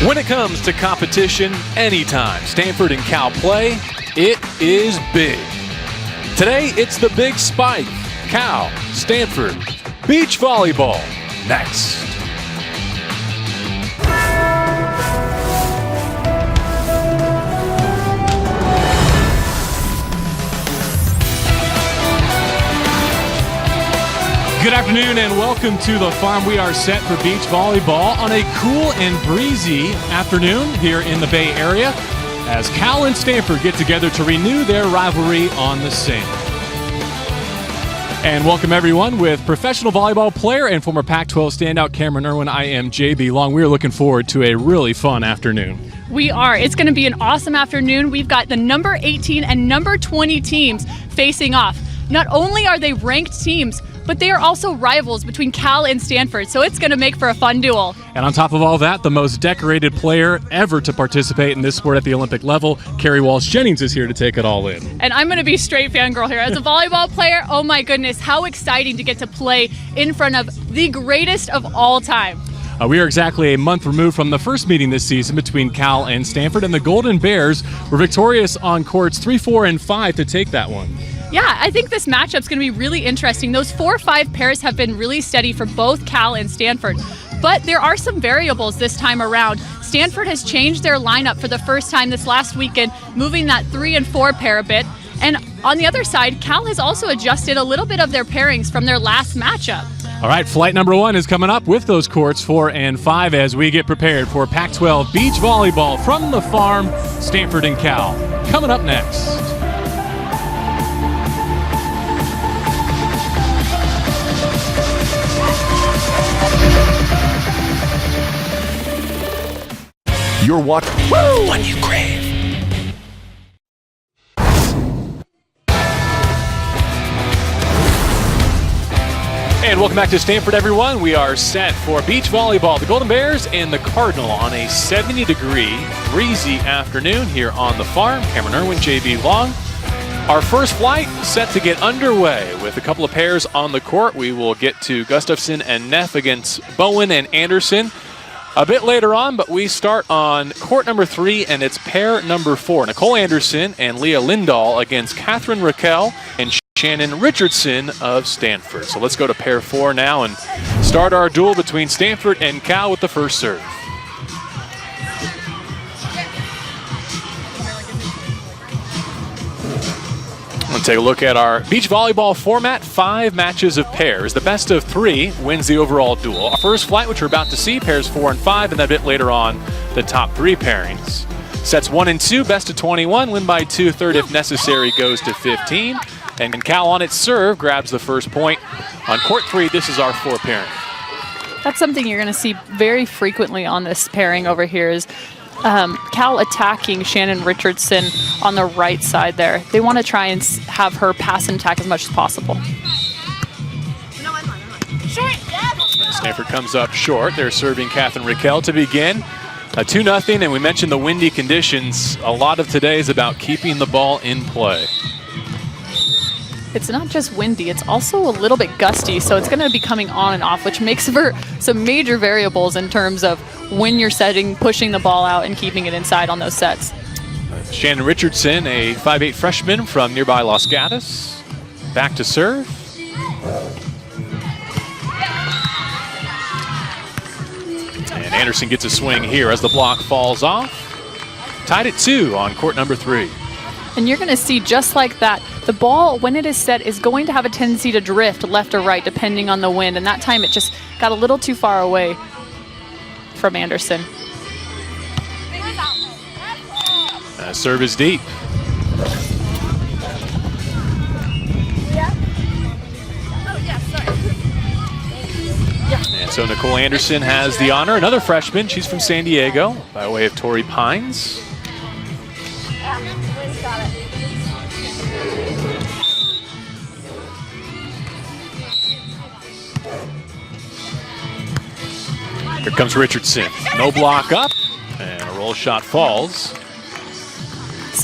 When it comes to competition, anytime Stanford and Cal play, it is big. Today, it's the big spike. Cal, Stanford, beach volleyball. Next. Good afternoon and welcome to the farm. We are set for beach volleyball on a cool and breezy afternoon here in the Bay Area as Cal and Stanford get together to renew their rivalry on the sand. And welcome everyone with professional volleyball player and former Pac-12 standout Cameron Irwin. I am JB Long. We are looking forward to a really fun afternoon. We are. It's going to be an awesome afternoon. We've got the number 18 and number 20 teams facing off. Not only are they ranked teams, but they are also rivals between Cal and Stanford, so it's going to make for a fun duel. And on top of all that, the most decorated player ever to participate in this sport at the Olympic level, Carrie Walsh-Jennings, is here to take it all in. And I'm going to be straight fangirl here. As a volleyball player, oh my goodness, how exciting to get to play in front of the greatest of all time. We are exactly a month removed from the first meeting this season between Cal and Stanford, and the Golden Bears were victorious on courts 3, 4, and 5 to take that one. Yeah, I think this matchup's going to be really interesting. Those 4-5 pairs have been really steady for both Cal and Stanford. But there are some variables this time around. Stanford has changed their lineup for the first time this last weekend, moving that 3 and 4 pair a bit. And on the other side, Cal has also adjusted a little bit of their pairings from their last matchup. All right, flight number 1 is coming up with those courts 4 and 5 as we get prepared for Pac-12 beach volleyball from the farm, Stanford and Cal. Coming up next. You're watching What You Crave. And welcome back to Stanford, everyone. We are set for beach volleyball. The Golden Bears and the Cardinal on a 70-degree, breezy afternoon here on the farm. Cameron Irwin, JB Long. Our first flight set to get underway with a couple of pairs on the court. We will get to Gustafson and Neff against Bowen and Anderson a bit later on, but we start on court number 3, and it's pair number 4. Nicole Anderson and Leah Lindahl against Catherine Raquel and Shannon Richardson of Stanford. So let's go to pair 4 now and start our duel between Stanford and Cal with the first serve. Let's take a look at our beach volleyball format. 5 matches of pairs. The best of 3 wins the overall duel. Our first flight, which we're about to see, pairs 4 and 5, and then a bit later on, the top 3 pairings. Sets 1 and 2, best of 21, win by 2, third if necessary goes to 15. And Cal on its serve grabs the first point. On court 3, this is our 4 pairing. That's something you're going to see very frequently on this pairing over here is Cal attacking Shannon Richardson on the right side there. They want to try and have her pass and attack as much as possible. Stanford comes up short. They're serving Catherine Raquel to begin. 2-0, and we mentioned the windy conditions. A lot of today is about keeping the ball in play. It's not just windy, it's also a little bit gusty, so it's going to be coming on and off, which makes for some major variables in terms of when you're setting, pushing the ball out, and keeping it inside on those sets. Shannon Richardson, a 5'8" freshman from nearby Los Gatos. Back to serve. And Anderson gets a swing here as the block falls off. Tied at 2 on court number 3. And you're going to see just like that, the ball, when it is set, is going to have a tendency to drift left or right depending on the wind. And that time it just got a little too far away from Anderson. Serve is deep. And so Nicole Anderson has the honor. Another freshman. She's from San Diego by way of Torrey Pines. Here comes Richardson. No block up, and a roll shot falls.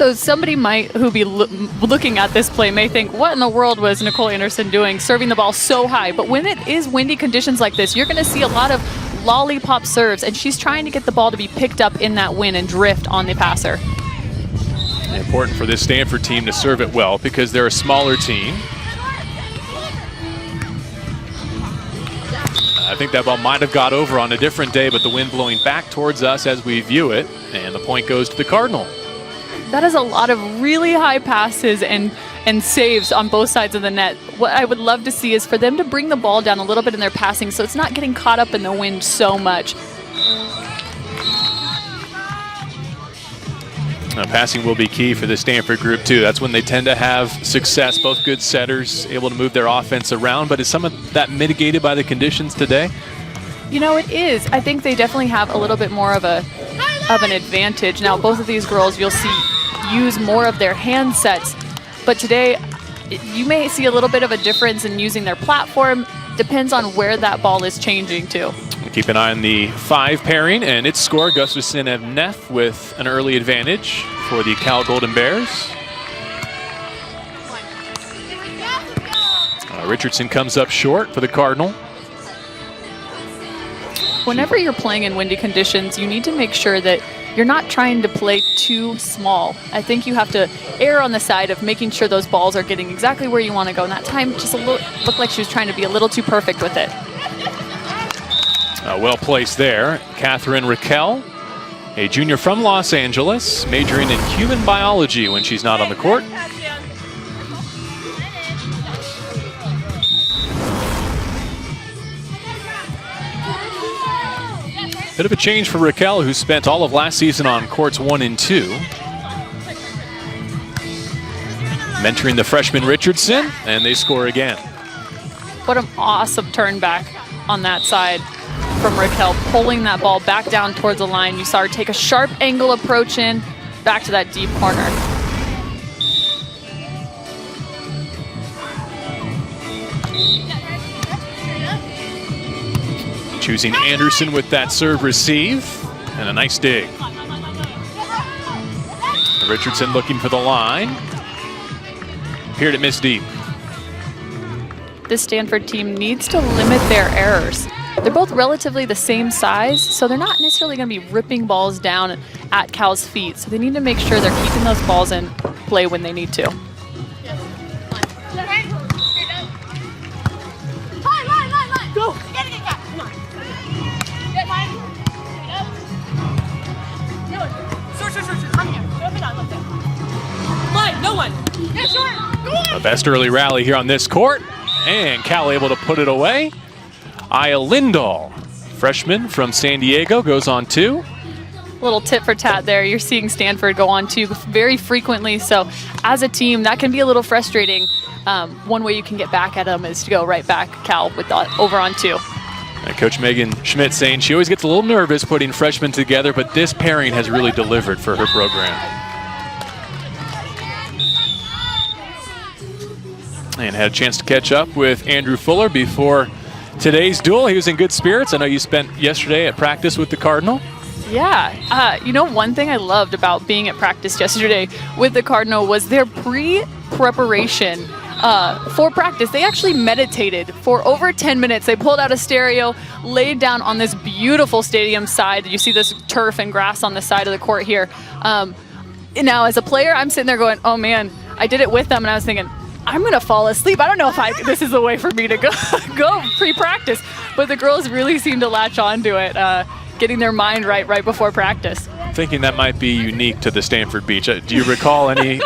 So somebody who be looking at this play may think, what in the world was Nicole Anderson doing serving the ball so high? But when it is windy conditions like this, you're going to see a lot of lollipop serves, and she's trying to get the ball to be picked up in that wind and drift on the passer. Important for this Stanford team to serve it well because they're a smaller team. I think that ball might have got over on a different day, but the wind blowing back towards us as we view it, and the point goes to the Cardinal. That is a lot of really high passes and saves on both sides of the net. What I would love to see is for them to bring the ball down a little bit in their passing so it's not getting caught up in the wind so much. Passing will be key for the Stanford group too. That's when they tend to have success, both good setters, able to move their offense around. But is some of that mitigated by the conditions today? You know, it is. I think they definitely have a little bit more of an advantage. Now, both of these girls you'll see use more of their hand sets. But today, you may see a little bit of a difference in using their platform. Depends on where that ball is changing to. Keep an eye on the 5 pairing and its score. Gustafson and Neff with an early advantage for the Cal Golden Bears. Richardson comes up short for the Cardinal. Whenever you're playing in windy conditions, you need to make sure that you're not trying to play too small. I think you have to err on the side of making sure those balls are getting exactly where you want to go. And that time just looked like she was trying to be a little too perfect with it. Well placed there. Catherine Raquel, a junior from Los Angeles, majoring in human biology when she's not on the court. Bit of a change for Raquel, who spent all of last season on courts 1 and 2. Mentoring the freshman Richardson, and they score again. What an awesome turn back on that side from Raquel, pulling that ball back down towards the line. You saw her take a sharp angle approach in, back to that deep corner. Choosing Anderson with that serve receive, and a nice dig. Richardson looking for the line. Appeared to miss deep. This Stanford team needs to limit their errors. They're both relatively the same size, so they're not necessarily going to be ripping balls down at Cal's feet. So they need to make sure they're keeping those balls in play when they need to. Go! No one. The best early rally here on this court, and Cal able to put it away. Aya Lindahl, freshman from San Diego, goes on 2. Little tit for tat there. You're seeing Stanford go on 2 very frequently. So as a team, that can be a little frustrating. One way you can get back at them is to go right back, Cal, with over on 2. And Coach Megan Schmidt saying she always gets a little nervous putting freshmen together, but this pairing has really delivered for her program. And had a chance to catch up with Andrew Fuller before today's duel. He was in good spirits. I know you spent yesterday at practice with the Cardinal. Yeah, you know, one thing I loved about being at practice yesterday with the Cardinal was their pre-preparation for practice. They actually meditated for over 10 minutes. They pulled out a stereo, laid down on this beautiful stadium side. You see this turf and grass on the side of the court here. Now, as a player, I'm sitting there going, oh man, I did it with them, and I was thinking, I'm going to fall asleep. I don't know if this is the way for me to go pre-practice. But the girls really seem to latch on to it, getting their mind right before practice. I'm thinking that might be unique to the Stanford Beach. Do you recall any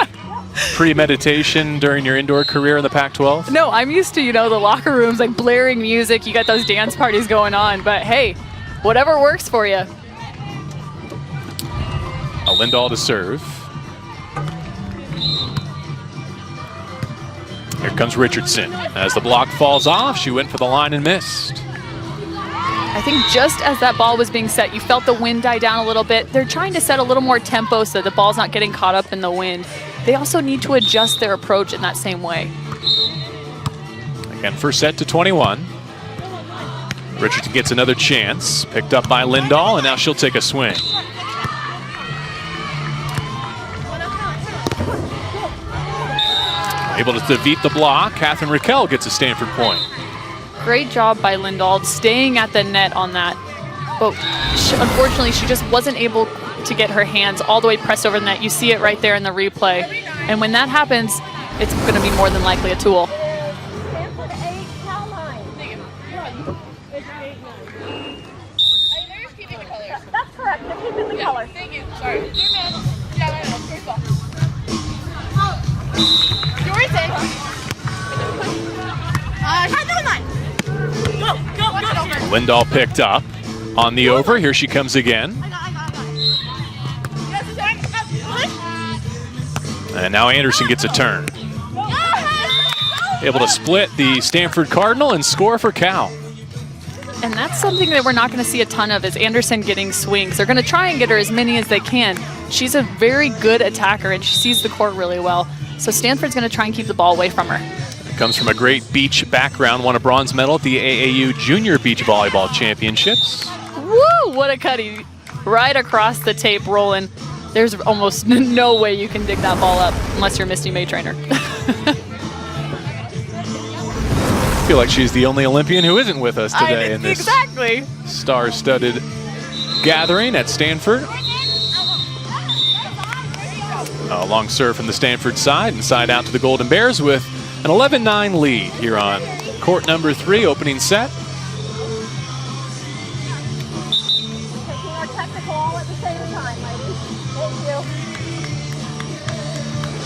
pre-meditation during your indoor career in the Pac-12? No, I'm used to, the locker rooms, like blaring music. You got those dance parties going on. But hey, whatever works for you. Lindahl to serve. Here comes Richardson. As the block falls off, she went for the line and missed. I think just as that ball was being set, you felt the wind die down a little bit. They're trying to set a little more tempo so the ball's not getting caught up in the wind. They also need to adjust their approach in that same way. Again, first set to 21. Richardson gets another chance. Picked up by Lindahl, and now she'll take a swing. Able to defeat the block. Catherine Raquel gets a Stanford point. Great job by Lindahl staying at the net on that. But unfortunately, she just wasn't able to get her hands all the way pressed over the net. You see it right there in the replay. And when that happens, it's going to be more than likely a tool. Stanford 8, Cal 9. That's correct. They're keeping the colors. Thank you. Sorry. Your man. Yeah, I know. First ball. Yours in. Go. Lindahl picked up on the over. Here she comes again. And now Anderson gets a turn. Able to split the Stanford Cardinal and score for Cal. And that's something that we're not going to see a ton of, is Anderson getting swings. They're going to try and get her as many as they can. She's a very good attacker, and she sees the court really well. So Stanford's going to try and keep the ball away from her. Comes from a great beach background, won a bronze medal at the AAU Junior Beach Volleyball Championships. Woo! What a cutty. Right across the tape rolling. There's almost no way you can dig that ball up unless you're Misty May trainer. I feel like she's the only Olympian who isn't with us today in this exactly star-studded gathering at Stanford. A long serve from the Stanford side, and side out to the Golden Bears with an 11-9 lead here on court number 3, opening set. Taking our technical all at the same time, ladies. Thank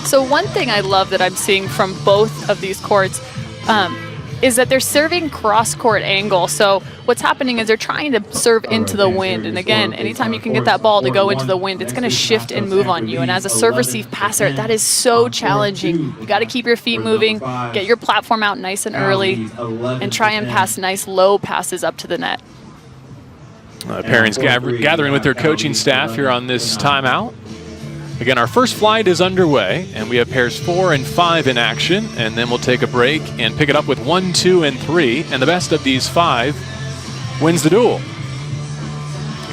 you. So one thing I love that I'm seeing from both of these courts is that they're serving cross-court angle. So what's happening is they're trying to serve into the wind. And again, anytime you can get that ball to go into the wind, it's going to shift and move on you. And as a serve-receive passer, that is so challenging. You got to keep your feet moving, get your platform out nice and early, and try and pass nice low passes up to the net. Pairings gathering with their coaching staff here on this timeout. Again, our first flight is underway, and we have pairs 4 and 5 in action, and then we'll take a break and pick it up with 1, 2, and 3, and the best of these 5 wins the duel.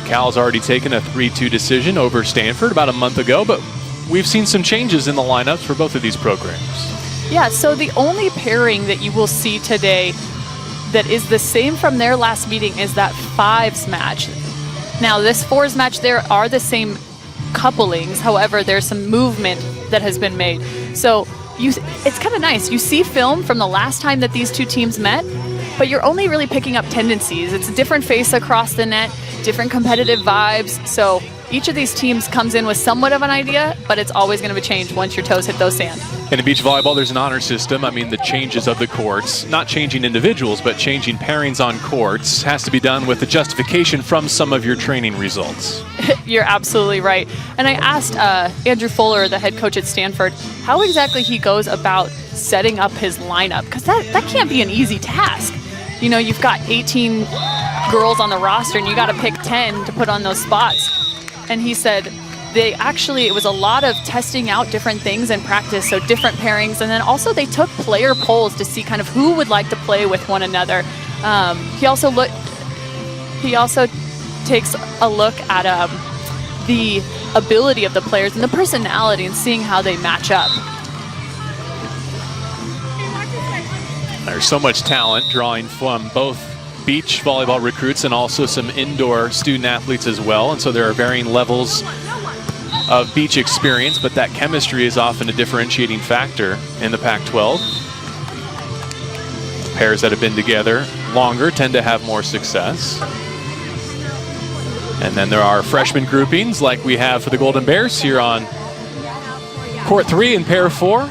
Cal's already taken a 3-2 decision over Stanford about a month ago, but we've seen some changes in the lineups for both of these programs. Yeah, so the only pairing that you will see today that is the same from their last meeting is that 5s match. Now, this 4s match, there are the same couplings. However, there's some movement that has been made. So it's kind of nice. You see film from the last time that these two teams met, but you're only really picking up tendencies. It's a different face across the net, different competitive vibes. So each of these teams comes in with somewhat of an idea, but it's always going to change once your toes hit those sand. In beach volleyball, there's an honor system. I mean, the changes of the courts, not changing individuals, but changing pairings on courts, has to be done with the justification from some of your training results. You're absolutely right. And I asked Andrew Fuller, the head coach at Stanford, how exactly he goes about setting up his lineup, because that can't be an easy task. You know, you've got 18 girls on the roster, and you got to pick 10 to put on those spots. And he said it was a lot of testing out different things in practice, so different pairings, and then also they took player polls to see kind of who would like to play with one another. He also takes a look at the ability of the players and the personality and seeing how they match up. There's so much talent drawing from both beach volleyball recruits and also some indoor student athletes as well, and so there are varying levels of beach experience, but that chemistry is often a differentiating factor in the Pac-12. Pairs that have been together longer tend to have more success. And then there are freshman groupings like we have for the Golden Bears here on court 3 and pair 4.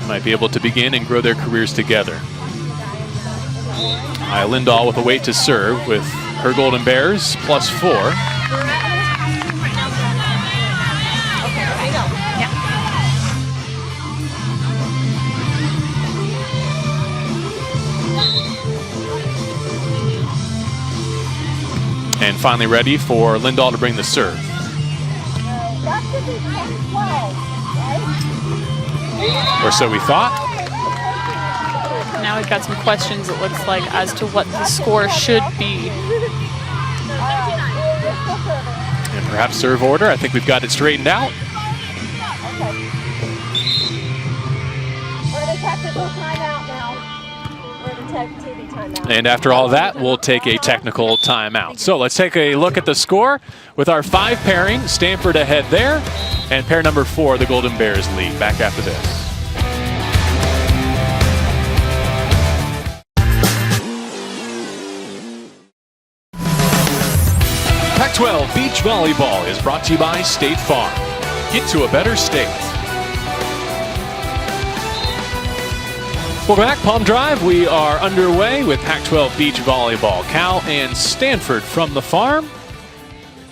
Might be able to begin and grow their careers together. Lindahl with a weight to serve with her Golden Bears +4. And finally ready for Lindahl to bring the serve. Or so we thought. Now we've got some questions, it looks like, as to what the score should be. And perhaps serve order. I think we've got it straightened out. Timeout now. We're in a TV timeout. And after all that, we'll take a technical timeout. So let's take a look at the score with our 5 pairing. Stanford ahead there, and pair number 4, the Golden Bears lead. Back after this. Pac-12 Beach Volleyball is brought to you by State Farm. Get to a better state. Welcome back, Palm Drive. We are underway with Pac-12 Beach Volleyball. Cal and Stanford from the farm.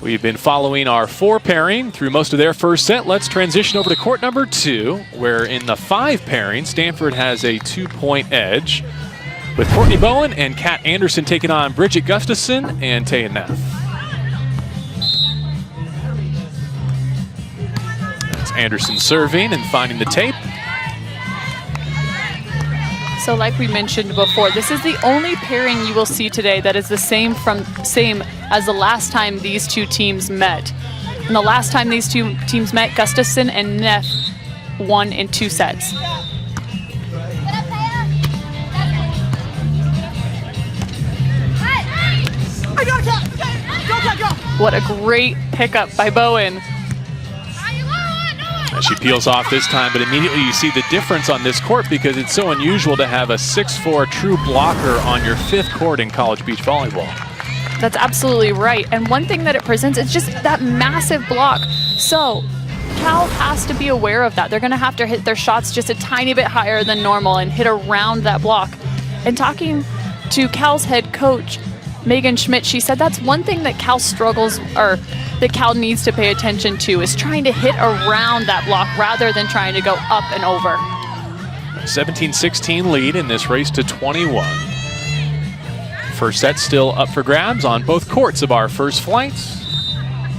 We've been following our 4 pairing through most of their first set. Let's transition over to court number 2, where in the 5 pairing, Stanford has a 2-point edge, with Courtney Bowen and Kat Anderson taking on Bridget Gustafson and Taya Neff. That's Anderson serving and finding the tape. So like we mentioned before, this is the only pairing you will see today that is the same as the last time these 2 teams met. And the last time these 2 teams met, Gustafson and Neff won in 2 sets. What a great pickup by Bowen. She peels off this time, but immediately you see the difference on this court because it's so unusual to have a 6'4" true blocker on your 5th court in college beach volleyball. That's absolutely right. And one thing that it presents is just that massive block. So Cal has to be aware of that. They're going to have to hit their shots just a tiny bit higher than normal and hit around that block. And talking to Cal's head coach, Megan Schmidt, she said that's one thing that Cal that Cal needs to pay attention to, is trying to hit around that block rather than trying to go up and over. 17-16 lead in this race to 21. First set still up for grabs on both courts of our first flight.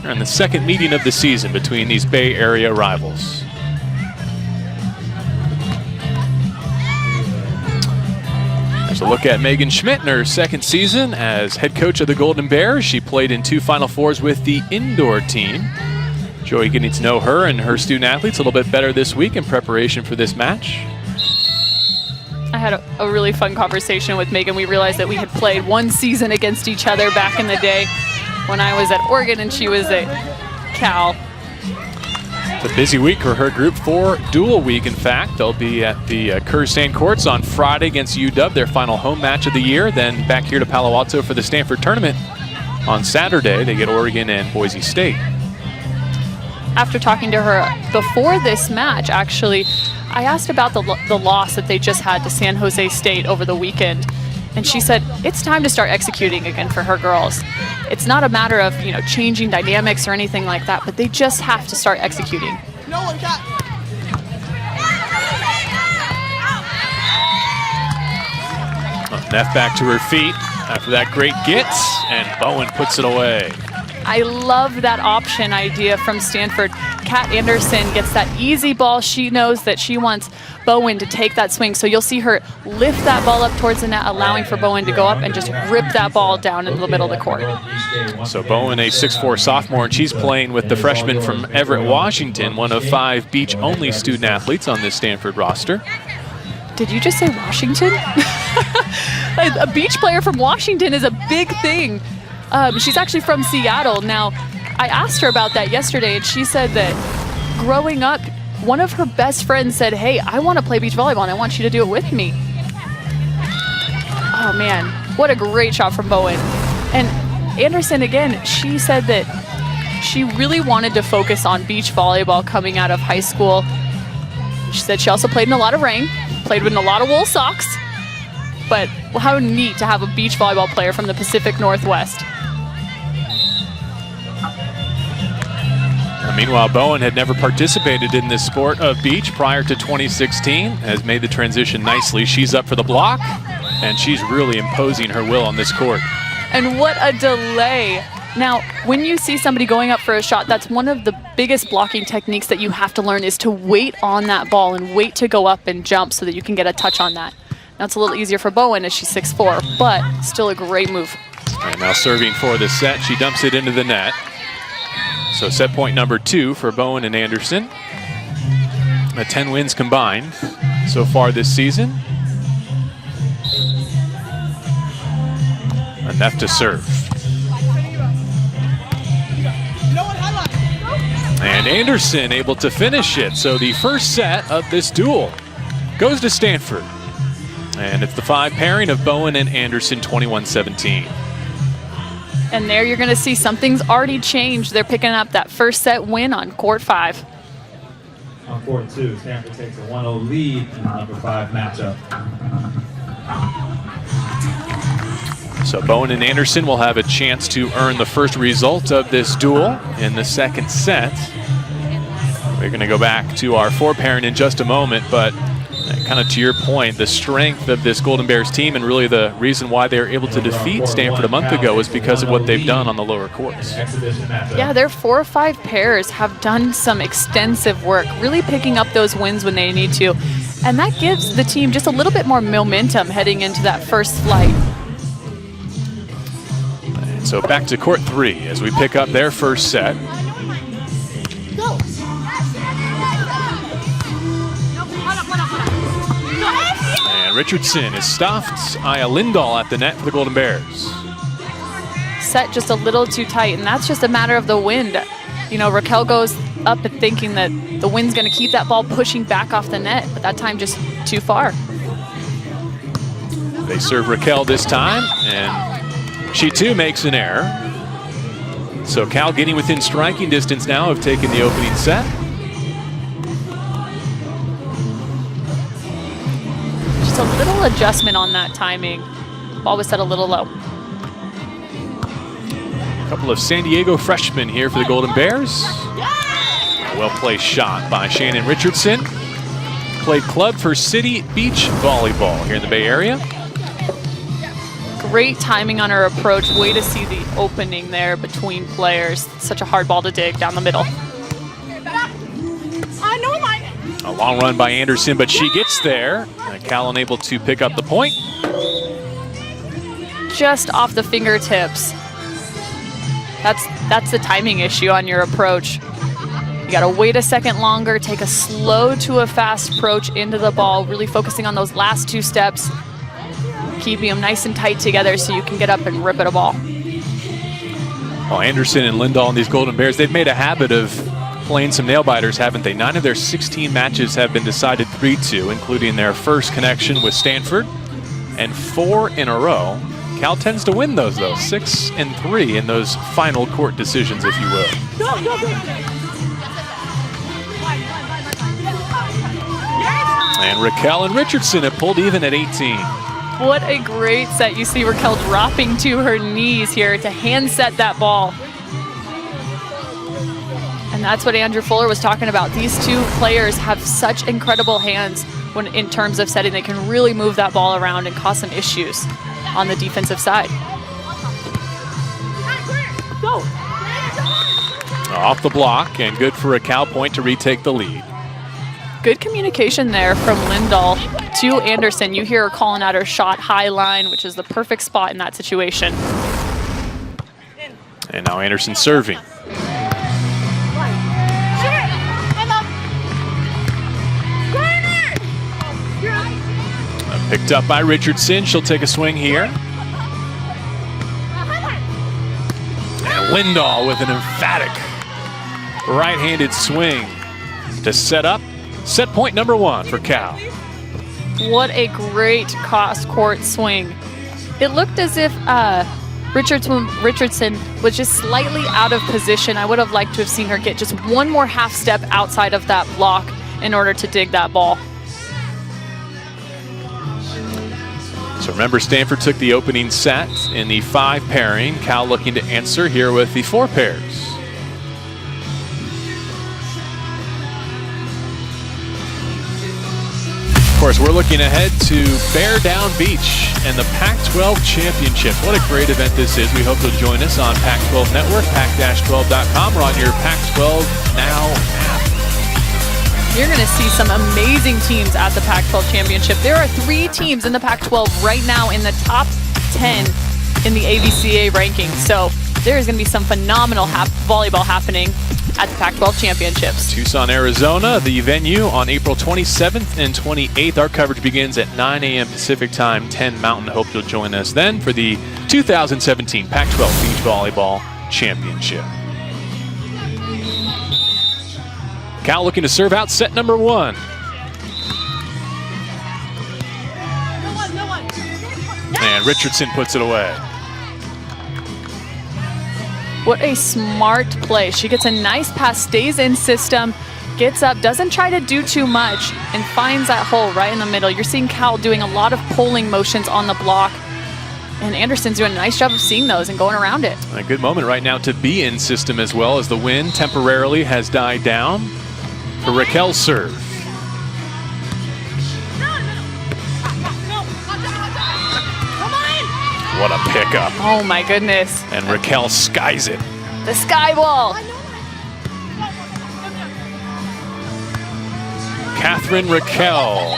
And the second meeting of the season between these Bay Area rivals. There's a look at Megan Schmidt in her second season as head coach of the Golden Bears. She played in 2 Final Fours with the indoor team. Joey getting to know her and her student athletes a little bit better this week in preparation for this match. I had a really fun conversation with Megan. We realized that we had played 1 season against each other back in the day when I was at Oregon and she was at Cal. It's a busy week for her group, 4 dual week in fact. They'll be at the Kerr Sand Courts on Friday against UW, their final home match of the year. Then back here to Palo Alto for the Stanford tournament on Saturday. They get Oregon and Boise State. After talking to her before this match, actually, I asked about the loss that they just had to San Jose State over the weekend. And she said, it's time to start executing again for her girls. It's not a matter of, changing dynamics or anything like that, but they just have to start executing. Neff back to her feet after that great get, and Bowen puts it away. I love that option idea from Stanford. Kat Anderson gets that easy ball. She knows that she wants Bowen to take that swing. So you'll see her lift that ball up towards the net, allowing for Bowen to go up and just rip that ball down in the middle of the court. So Bowen, a 6'4" sophomore, and she's playing with the freshman from Everett, Washington, one of 5 beach-only student athletes on this Stanford roster. Did you just say Washington? A beach player from Washington is a big thing. She's actually from Seattle. Now, I asked her about that yesterday, and she said that growing up, one of her best friends said, hey, I want to play beach volleyball, and I want you to do it with me. Oh, man, what a great shot from Bowen. And Anderson, again, she said that she really wanted to focus on beach volleyball coming out of high school. She said she also played in a lot of rain, played with a lot of wool socks, but how neat to have a beach volleyball player from the Pacific Northwest. Meanwhile, Bowen had never participated in this sport of beach prior to 2016, has made the transition nicely. She's up for the block, and she's really imposing her will on this court. And what a delay. Now, when you see somebody going up for a shot, that's one of the biggest blocking techniques that you have to learn, is to wait on that ball and wait to go up and jump so that you can get a touch on that. Now, it's a little easier for Bowen as she's 6'4", but still a great move. And now serving for the set, she dumps it into the net. So set point number 2 for Bowen and Anderson. 10 wins combined. so far this season. Enough to serve. And Anderson able to finish it. So the first set of this duel goes to Stanford. And it's the 5 pairing of Bowen and Anderson, 21-17. And there you're going to see something's already changed. They're picking up that first set win on court 5. On court 2, Stanford takes a 1-0 lead in the number 5 matchup. So Bowen and Anderson will have a chance to earn the first result of this duel in the second set. We're going to go back to our 4 pairing in just a moment, but kind of to your point, the strength of this Golden Bears team and really the reason why they were able to defeat Stanford a month ago is because of what they've done on the lower courts. Yeah, their 4 or 5 pairs have done some extensive work, really picking up those wins when they need to. And that gives the team just a little bit more momentum heading into that first flight. And so back to court 3 as we pick up their first set. And Richardson is stopped. Aya Lindahl at the net for the Golden Bears. Set just a little too tight, and that's just a matter of the wind. You know, Raquel goes up and thinking that the wind's going to keep that ball pushing back off the net, but that time just too far. They serve Raquel this time, and she too makes an error. So Cal getting within striking distance now of taking the opening set. Just a little adjustment on that timing. Ball was set a little low. A couple of San Diego freshmen here for the Golden Bears. A well-placed shot by Shannon Richardson. Played club for City Beach Volleyball here in the Bay Area. Great timing on her approach. Way to see the opening there between players. Such a hard ball to dig down the middle. A long run by Anderson, but she gets there. Cal unable to pick up the point. Just off the fingertips. That's the timing issue on your approach. You gotta wait a second longer, take a slow to a fast approach into the ball, really focusing on those last 2 steps, keeping them nice and tight together so you can get up and rip at a ball. Well, Anderson and Lindahl and these Golden Bears, they've made a habit of playing some nail biters, haven't they? 9 of their 16 matches have been decided 3-2, including their first connection with Stanford, and 4 in a row. Cal tends to win those, though, 6 and 3 in those final court decisions, if you will. And Raquel and Richardson have pulled even at 18. What a great set. You see Raquel dropping to her knees here to hand set that ball. And that's what Andrew Fuller was talking about. These 2 players have such incredible hands when in terms of setting. They can really move that ball around and cause some issues on the defensive side. Off the block, and good for a Cal point to retake the lead. Good communication there from Lindahl to Anderson. You hear her calling out her shot high line, which is the perfect spot in that situation. And now Anderson serving. Picked up by Richardson. She'll take a swing here. And Lindahl with an emphatic right-handed swing to set up. Set point number 1 for Cal. What a great cross-court swing. It looked as if Richardson was just slightly out of position. I would have liked to have seen her get just one more half step outside of that block in order to dig that ball. So remember, Stanford took the opening set in the 5 pairing. Cal looking to answer here with the 4 pairs. Of course, we're looking ahead to Bear Down Beach and the Pac-12 Championship. What a great event this is. We hope you'll join us on Pac-12 Network, pac-12.com, or on your Pac-12 Now app. You're going to see some amazing teams at the Pac-12 Championship. There are 3 teams in the Pac-12 right now in the top 10 in the AVCA rankings. So there is going to be some phenomenal volleyball happening at the Pac-12 Championships. Tucson, Arizona, the venue on April 27th and 28th. Our coverage begins at 9 a.m. Pacific Time, 10 Mountain. Hope you'll join us then for the 2017 Pac-12 Beach Volleyball Championship. Cal looking to serve out set number 1. And Richardson puts it away. What a smart play. She gets a nice pass, stays in system, gets up, doesn't try to do too much, and finds that hole right in the middle. You're seeing Cal doing a lot of pulling motions on the block, and Anderson's doing a nice job of seeing those and going around it. A good moment right now to be in system as well, as the wind temporarily has died down for Raquel's serve. What a pickup. Oh my goodness. And Raquel skies it. The sky ball. Catherine Raquel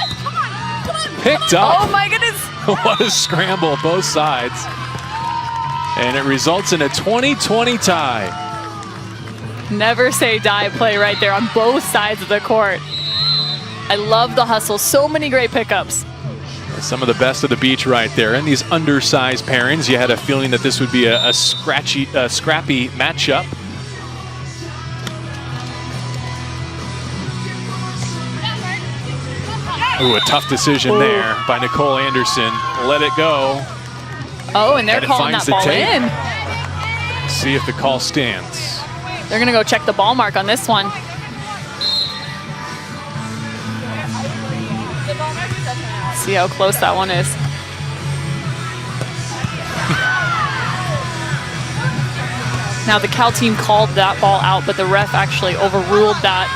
picked up. Oh my goodness. What a scramble, both sides. And it results in a 20-20 tie. Never say die play right there on both sides of the court. I love the hustle. So many great pickups. Some of the best of the beach right there. And these undersized pairings, you had a feeling that this would be a scrappy matchup. Ooh, a tough decision there by Nicole Anderson. Let it go. Oh, and they're calling that ball in. See if the call stands. They're going to go check the ball mark on this one. See how close that one is. Now the Cal team called that ball out, but the ref actually overruled that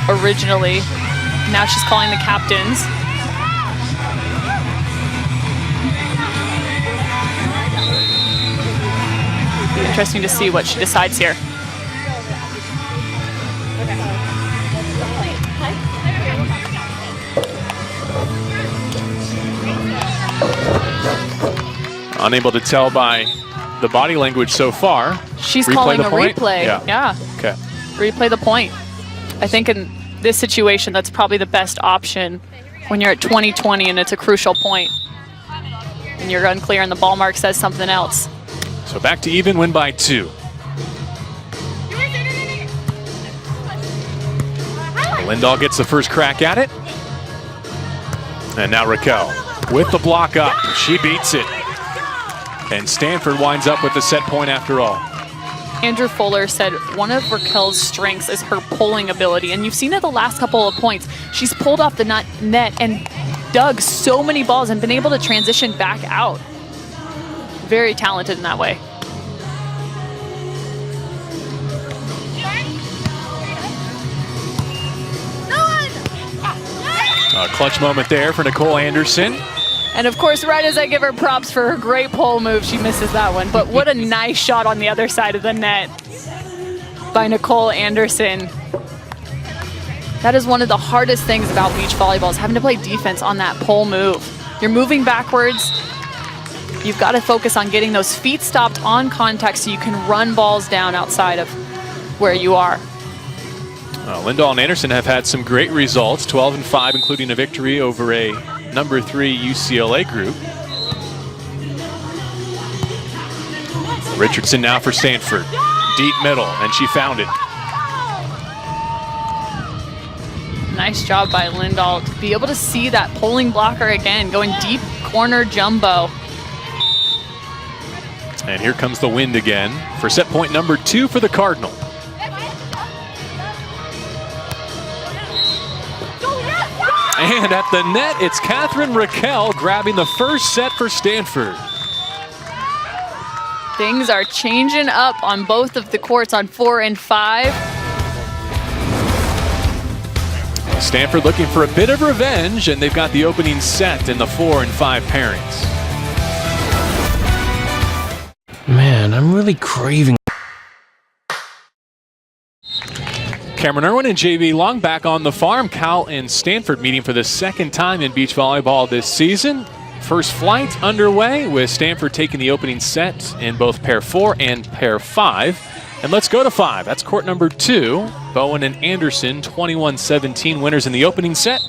originally. Now she's calling the captains. It'll be interesting to see what she decides here. Unable to tell by the body language so far. She's calling a replay. Yeah. Okay. Replay the point. I think in this situation, that's probably the best option when you're at 20-20 and it's a crucial point. And you're unclear and the ball mark says something else. So back to even, win by 2. Lindahl gets the first crack at it. And now Raquel with the block up. She beats it. And Stanford winds up with the set point after all. Andrew Fuller said one of Raquel's strengths is her pulling ability. And you've seen it the last couple of points. She's pulled off the net and dug so many balls and been able to transition back out. Very talented in that way. A clutch moment there for Nicole Anderson. And of course, right as I give her props for her great pole move, she misses that one. But what a nice shot on the other side of the net by Nicole Anderson. That is one of the hardest things about beach volleyball, is having to play defense on that pole move. You're moving backwards. You've got to focus on getting those feet stopped on contact so you can run balls down outside of where you are. Lindahl and Anderson have had some great results, 12-5, including a victory over a number 3 UCLA group. Richardson now for Stanford. Deep middle, and she found it. Nice job by Lindahl to be able to see that pulling blocker again, going deep corner jumbo. And here comes the wind again for set point number 2 for the Cardinal. And at the net, it's Catherine Raquel grabbing the first set for Stanford. Things are changing up on both of the courts on 4 and 5. Stanford looking for a bit of revenge, and they've got the opening set in the 4 and 5 pairings. Man, I'm really craving. Cameron Irwin and JB Long back on the farm. Cal and Stanford meeting for the second time in beach volleyball this season. First flight underway with Stanford taking the opening set in both pair 4 and pair 5. And let's go to 5. That's court number 2. Bowen and Anderson, 21-17 winners in the opening set.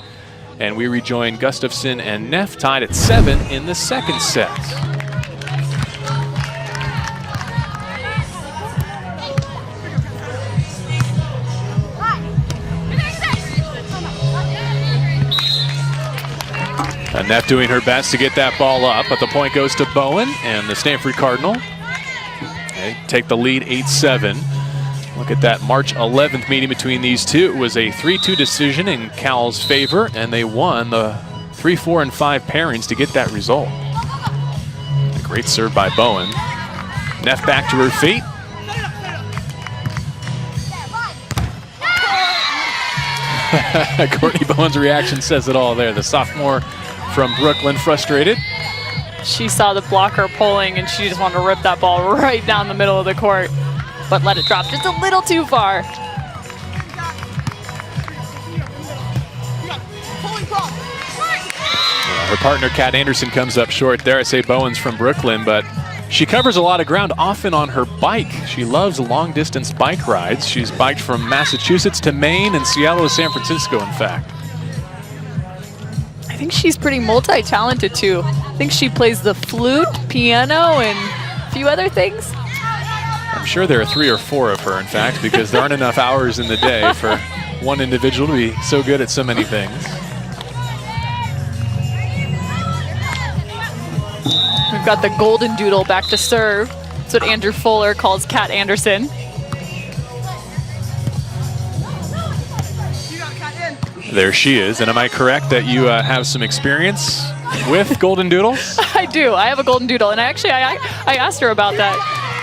And we rejoin Gustafson and Neff tied at 7 in the second set. Neff doing her best to get that ball up, but the point goes to Bowen and the Stanford Cardinal. They take the lead 8-7. Look at that March 11th meeting between these two. It was a 3-2 decision in Cal's favor, and they won the 3, 4, and 5 pairings to get that result. A great serve by Bowen. Neff back to her feet. Courtney Bowen's reaction says it all there. The sophomore from Brooklyn, frustrated. She saw the blocker pulling and she just wanted to rip that ball right down the middle of the court, but let it drop just a little too far. Her partner, Kat Anderson, comes up short there. I say Bowen's from Brooklyn, but she covers a lot of ground, often on her bike. She loves long-distance bike rides. She's biked from Massachusetts to Maine and Seattle to San Francisco, in fact. I think she's pretty multi-talented too. I think she plays the flute, piano, and a few other things. I'm sure there are 3 or 4 of her, in fact, because there aren't enough hours in the day for one individual to be so good at so many things. We've got the golden doodle back to serve. That's what Andrew Fuller calls Kat Anderson. There she is. And am I correct that you have some experience with golden doodles? I do. I have a golden doodle, and I asked her about that,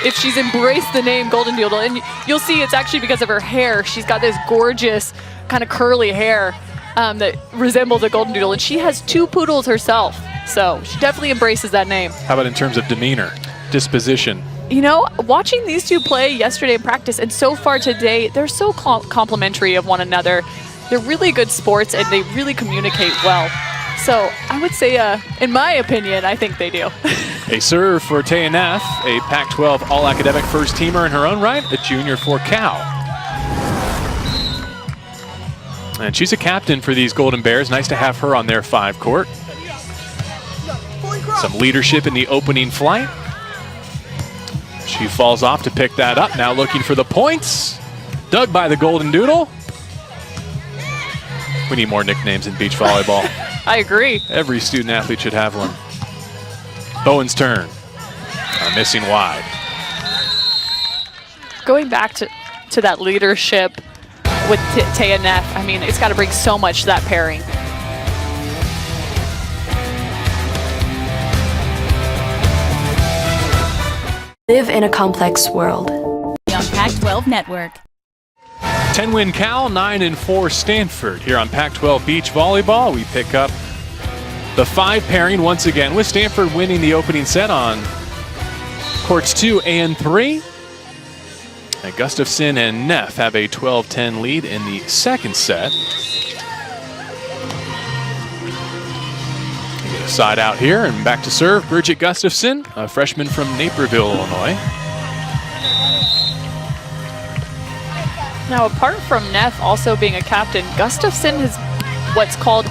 if she's embraced the name golden doodle. And you'll see it's actually because of her hair. She's got this gorgeous kind of curly hair that resembles a golden doodle, and she has 2 poodles herself. So she definitely embraces that name. How about in terms of demeanor, disposition? You know, watching these two play yesterday in practice and so far today, they're so complimentary of one another. They're really good sports and they really communicate well. So I would say, in my opinion, I think they do. A serve for Taya Neff, a Pac-12 All-Academic first-teamer in her own right, a junior for Cal. And she's a captain for these Golden Bears. Nice to have her on their 5 court. Some leadership in the opening flight. She falls off to pick that up. Now looking for the points. Dug by the Golden Doodle. We need more nicknames in beach volleyball. I agree. Every student athlete should have one. Bowen's turn. Missing wide. Going back to that leadership with Taya Neff, I mean, it's got to bring so much to that pairing. Live in a complex world. On Pac-12 Network. 10-win Cal, 9-4 Stanford. Here on Pac-12 Beach Volleyball, we pick up the 5 pairing once again, with Stanford winning the opening set on courts 2 and 3. And Gustafson and Neff have a 12-10 lead in the second set. Side out here and back to serve Bridget Gustafson, a freshman from Naperville, Illinois. Now, apart from Neff also being a captain, Gustafson is what's called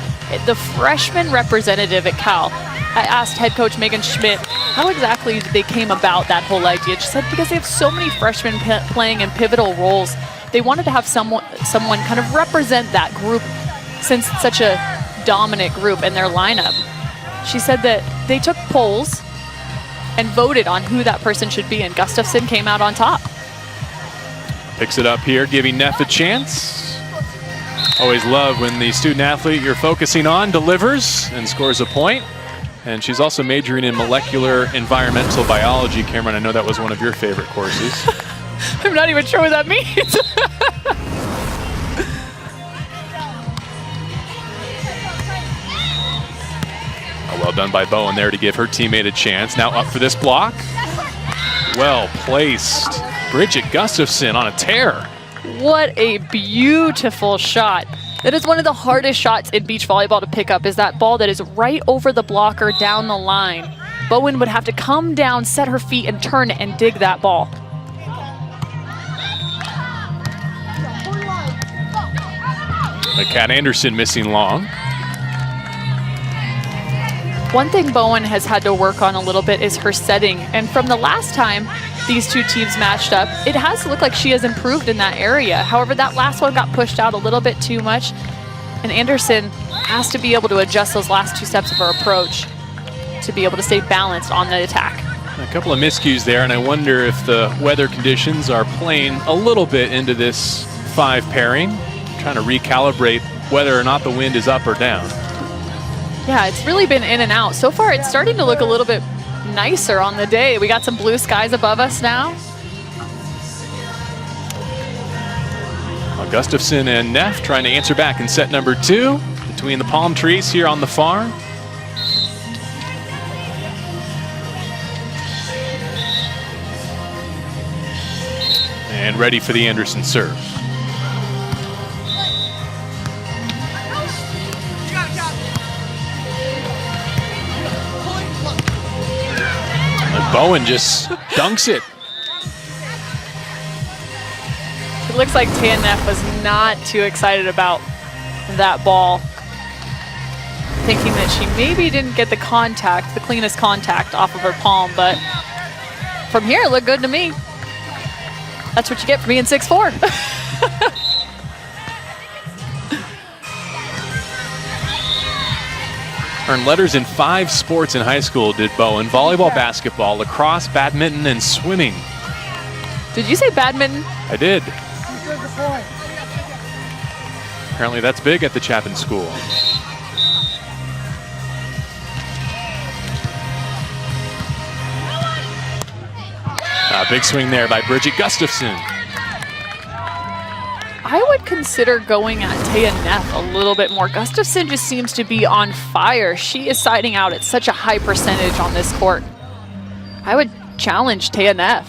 the freshman representative at Cal. I asked head coach Megan Schmidt how exactly they came about that whole idea. She said because they have so many freshmen playing in pivotal roles, they wanted to have someone kind of represent that group, since it's such a dominant group in their lineup. She said that they took polls and voted on who that person should be, and Gustafson came out on top. Picks it up here, giving Neff a chance. Always love when the student athlete you're focusing on delivers and scores a point. And she's also majoring in molecular environmental biology. Cameron, I know that was one of your favorite courses. I'm not even sure what that means. Well done by Bowen there to give her teammate a chance. Now up for this block. Well placed. Bridget Gustafson on a tear. What a beautiful shot. That is one of the hardest shots in beach volleyball to pick up, is that ball that is right over the blocker down the line. Bowen would have to come down, set her feet, and turn and dig that ball. Kat Anderson missing long. One thing Bowen has had to work on a little bit is her setting. And from the last time these two teams matched up, it has looked like she has improved in that area. However, that last one got pushed out a little bit too much. And Anderson has to be able to adjust those last two steps of her approach to be able to stay balanced on the attack. A couple of miscues there, and I wonder if the weather conditions are playing a little bit into this 5 pairing, trying to recalibrate whether or not the wind is up or down. Yeah, it's really been in and out. So far, it's starting to look a little bit nicer on the day. We got some blue skies above us now. Well, Gustafson and Neff trying to answer back in set number 2 between the palm trees here on the farm. And ready for the Anderson serve. Bowen just dunks it. It looks like TNF was not too excited about that ball, thinking that she maybe didn't get the contact, the cleanest contact off of her palm, but from here it looked good to me. That's what you get for being 6'4". Earned letters in 5 sports in high school, did Bowen. Volleyball, basketball, lacrosse, badminton, and swimming. Did you say badminton? I did. Apparently that's big at the Chapin School. Big swing there by Bridget Gustafson. I would consider going at Taya Neff a little bit more. Gustafson just seems to be on fire. She is siding out at such a high percentage on this court. I would challenge Taya Neff.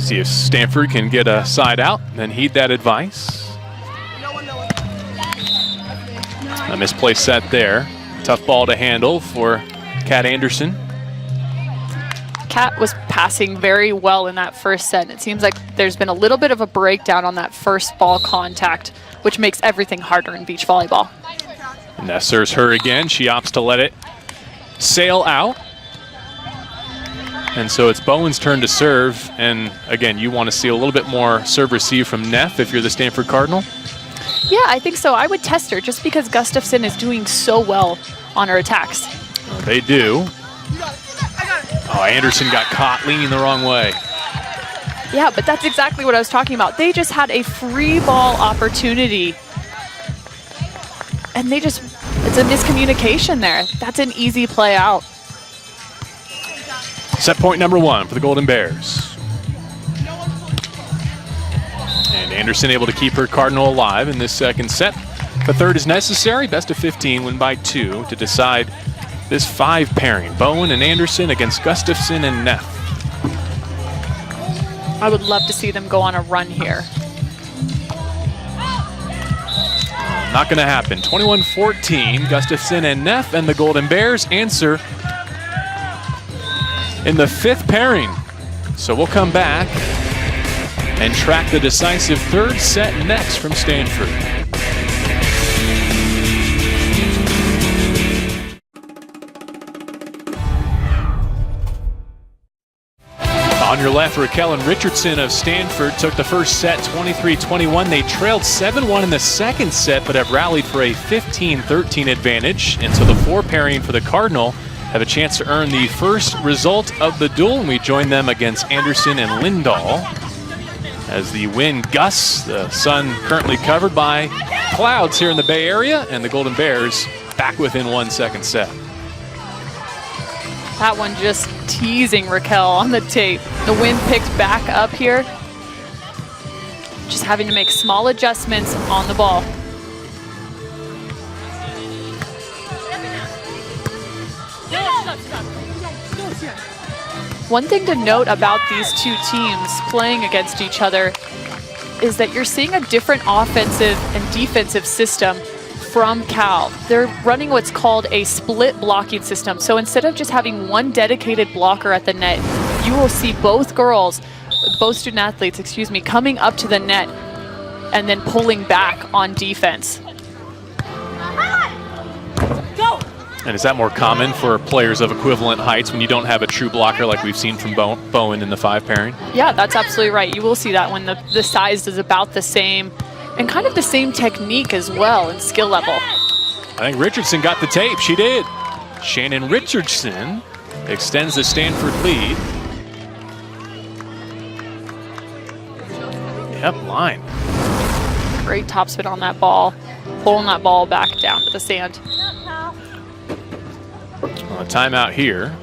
See if Stanford can get a side out, then heed that advice. A misplaced set there. Tough ball to handle for Kat Anderson. Kat was passing very well in that first set. It seems like there's been a little bit of a breakdown on that first ball contact, which makes everything harder in beach volleyball. And that serves her again. She opts to let it sail out. And so it's Bowen's turn to serve. And again, you want to see a little bit more serve receive from Neff if you're the Stanford Cardinal? Yeah, I think so. I would test her just because Gustafson is doing so well on her attacks. Well, they do. Oh, Anderson got caught leaning the wrong way. Yeah, but that's exactly what I was talking about. They just had a free ball opportunity. And they just, it's a miscommunication there. That's an easy play out. Set point number 1 for the Golden Bears. And Anderson able to keep her Cardinal alive in this second set. The third is necessary. Best of 15, win by 2 to decide this 5 pairing. Bowen and Anderson against Gustafson and Neff. I would love to see them go on a run here. Not going to happen. 21-14, Gustafson and Neff, and the Golden Bears answer in the 5th pairing. So we'll come back and track the decisive 3rd set next from Stanford. On your left, Raquel and Richardson of Stanford took the first set 23-21. They trailed 7-1 in the second set, but have rallied for a 15-13 advantage. And so the 4 pairing for the Cardinal have a chance to earn the first result of the duel. And we join them against Anderson and Lindahl. As the wind gusts, the sun currently covered by clouds here in the Bay Area, and the Golden Bears back within 1 second set. That one just teasing Raquel on the tape. The wind picked back up here. Just having to make small adjustments on the ball. One thing to note about these two teams playing against each other is that you're seeing a different offensive and defensive system from Cal. They're running what's called a split blocking system. So instead of just having one dedicated blocker at the net, you will see both student athletes, excuse me, coming up to the net and then pulling back on defense. And is that more common for players of equivalent heights when you don't have a true blocker like we've seen from Bowen in the 5 pairing? Yeah, that's absolutely right. You will see that when the size is about the same and kind of the same technique as well and skill level. I think Richardson got the tape. She did. Shannon Richardson extends the Stanford lead. Yep, line. Great topspin on that ball, pulling that ball back down to the sand. A timeout here.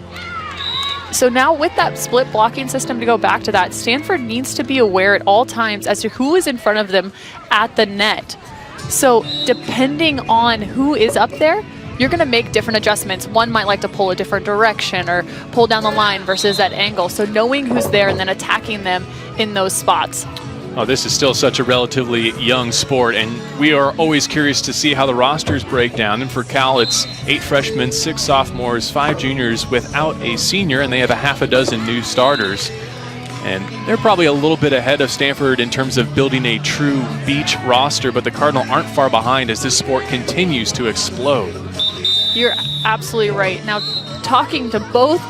So now with that split blocking system, to go back to that, Stanford needs to be aware at all times as to who is in front of them at the net. So depending on who is up there, you're going to make different adjustments. One might like to pull a different direction or pull down the line versus that angle. So knowing who's there and then attacking them in those spots. Oh, this is still such a relatively young sport, and we are always curious to see how the rosters break down. And for Cal, it's 8 freshmen, 6 sophomores, 5 juniors without a senior, and they have a half a dozen new starters. And they're probably a little bit ahead of Stanford in terms of building a true beach roster, but the Cardinal aren't far behind as this sport continues to explode. You're absolutely right. Now, talking to both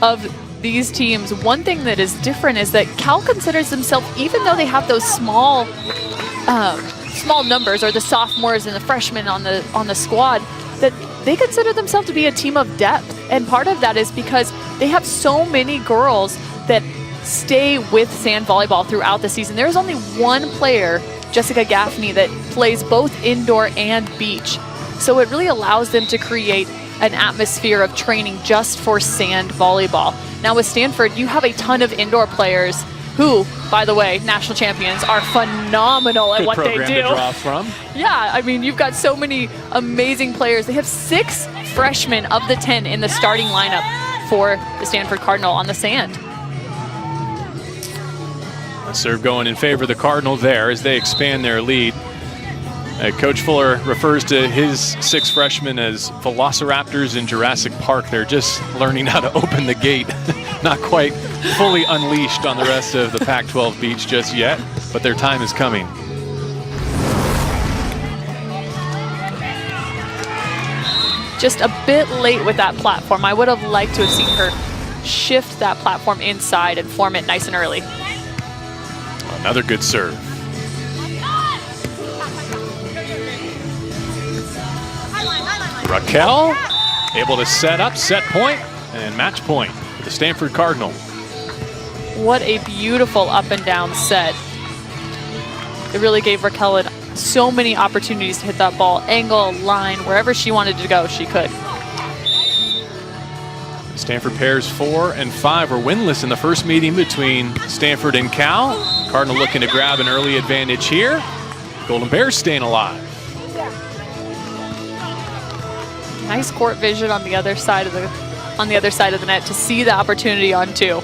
of these teams, one thing that is different is that Cal considers themselves, even though they have those small numbers, or the sophomores and the freshmen on the squad, that they consider themselves to be a team of depth. And part of that is because they have so many girls that stay with sand volleyball throughout the season. There's only one player, Jessica Gaffney, that plays both indoor and beach. So it really allows them to create an atmosphere of training just for sand volleyball. Now with Stanford, you have a ton of indoor players who, by the way, national champions, are phenomenal at what they do. Good program to draw from. Yeah, I mean, you've got so many amazing players. They have 6 freshmen of the 10 in the starting lineup for the Stanford Cardinal on the sand. A serve going in favor of the Cardinal there as they expand their lead. Coach Fuller refers to his 6 freshmen as velociraptors in Jurassic Park. They're just learning how to open the gate. Not quite fully unleashed on the rest of the Pac-12 beach just yet, but their time is coming. Just a bit late with that platform. I would have liked to have seen her shift that platform inside and form it nice and early. Another good serve. Raquel able to set up, set point, and match point for the Stanford Cardinal. What a beautiful up and down set. It really gave Raquel so many opportunities to hit that ball, angle, line, wherever she wanted to go, she could. Stanford pairs 4 and 5 were winless in the first meeting between Stanford and Cal. Cardinal looking to grab an early advantage here. Golden Bears staying alive. Nice court vision on the other side of the net to see the opportunity on 2.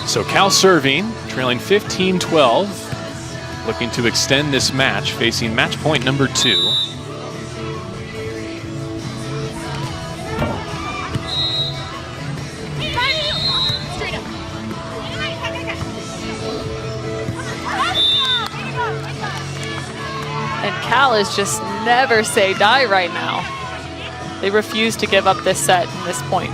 So Cal serving, trailing 15-12, looking to extend this match, facing match point number 2. And Cal is just never say die right now. They refuse to give up this set and this point.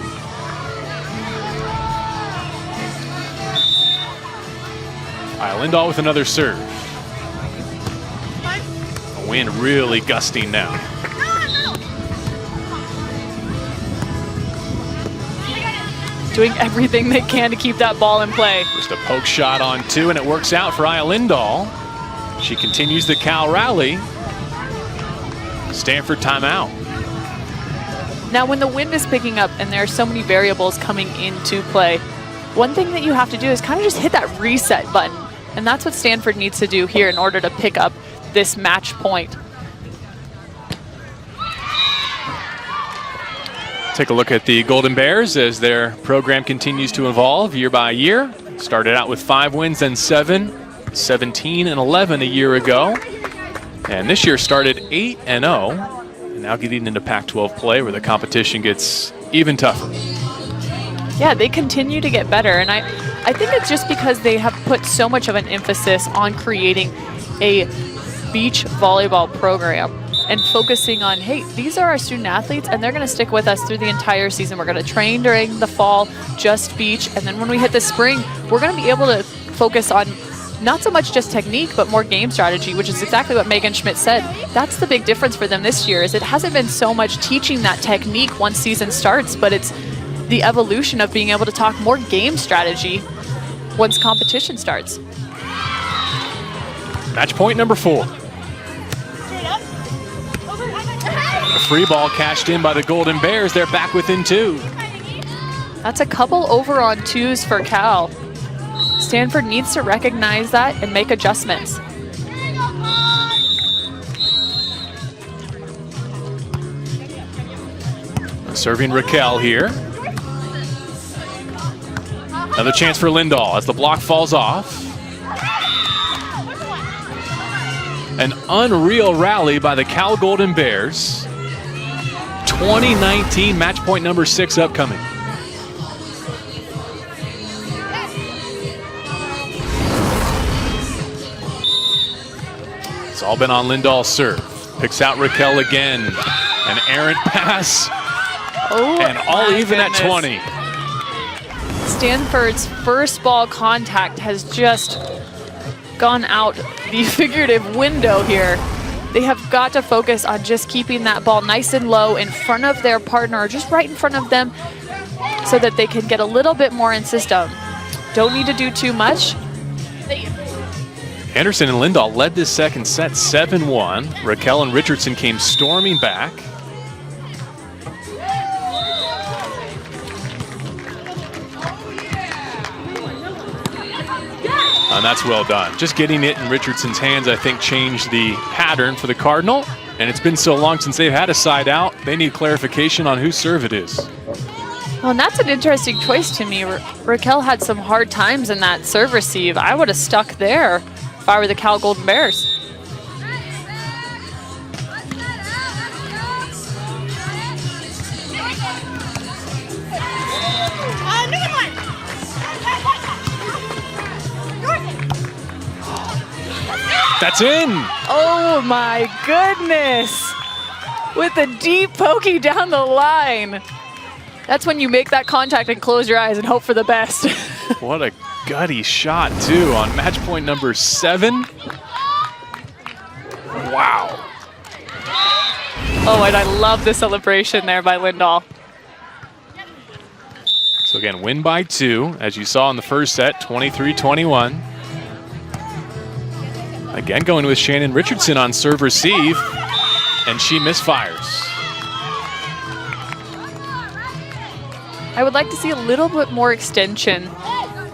Lindahl with another serve. The wind really gusting now. Doing everything they can to keep that ball in play. Just a poke shot on 2, and it works out for Aya Lindahl. She continues the Cal rally. Stanford timeout. Now when the wind is picking up and there are so many variables coming into play, one thing that you have to do is kind of just hit that reset button. And that's what Stanford needs to do here in order to pick up this match point. Take a look at the Golden Bears as their program continues to evolve year by year. Started out with 5 wins, then 7, 17 and 11 a year ago. And this year started 8-0, and now getting into Pac-12 play where the competition gets even tougher. Yeah, they continue to get better, and I think it's just because they have put so much of an emphasis on creating a beach volleyball program and focusing on, hey, these are our student athletes and they're going to stick with us through the entire season. We're going to train during the fall, just beach, and then when we hit the spring, we're going to be able to focus on not so much just technique, but more game strategy, which is exactly what Megan Schmidt said. That's the big difference for them this year, is it hasn't been so much teaching that technique once season starts, but it's the evolution of being able to talk more game strategy once competition starts. Match point number 4. A free ball cashed in by the Golden Bears. They're back within 2. That's a couple over on 2s for Cal. Stanford needs to recognize that and make adjustments. Serving Raquel here. Another chance for Lindahl as the block falls off. An unreal rally by the Cal Golden Bears. 2019 match point number 6 upcoming. It's all been on Lindahl's serve. Picks out Raquel again. An errant pass. Oh, and all even goodness. At 20. Stanford's first ball contact has just gone out the figurative window here. They have got to focus on just keeping that ball nice and low in front of their partner, or just right in front of them, so that they can get a little bit more in system. Don't need to do too much. Anderson and Lindahl led this second set 7-1. Raquel and Richardson came storming back. And that's well done. Just getting it in Richardson's hands, I think, changed the pattern for the Cardinal. And it's been so long since they've had a side out, they need clarification on whose serve it is. Well, and that's an interesting choice to me. Raquel had some hard times in that serve receive. I would have stuck there if I were the Cal Golden Bears. That's in! Oh my goodness! With a deep pokey down the line. That's when you make that contact and close your eyes and hope for the best. What a gutty shot, too, on match point number 7. Wow. Oh, and I love the celebration there by Lindahl. So again, win by 2, as you saw in the first set, 23-21. Again, going with Shannon Richardson on serve receive, and she misfires. I would like to see a little bit more extension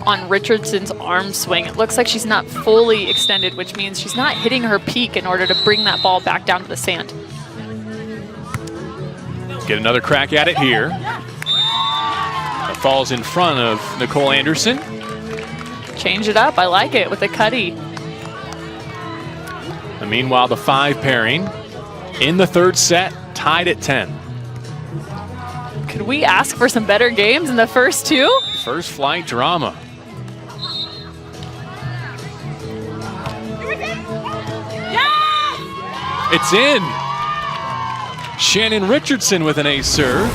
on Richardson's arm swing. It looks like she's not fully extended, which means she's not hitting her peak in order to bring that ball back down to the sand. Get another crack at it here. It falls in front of Nicole Anderson. Change it up, I like it, with a cutty. And meanwhile, the 5 pairing in the third set, tied at 10. Could we ask for some better games in the first 2? First flight drama. It's in. Shannon Richardson with an ace serve.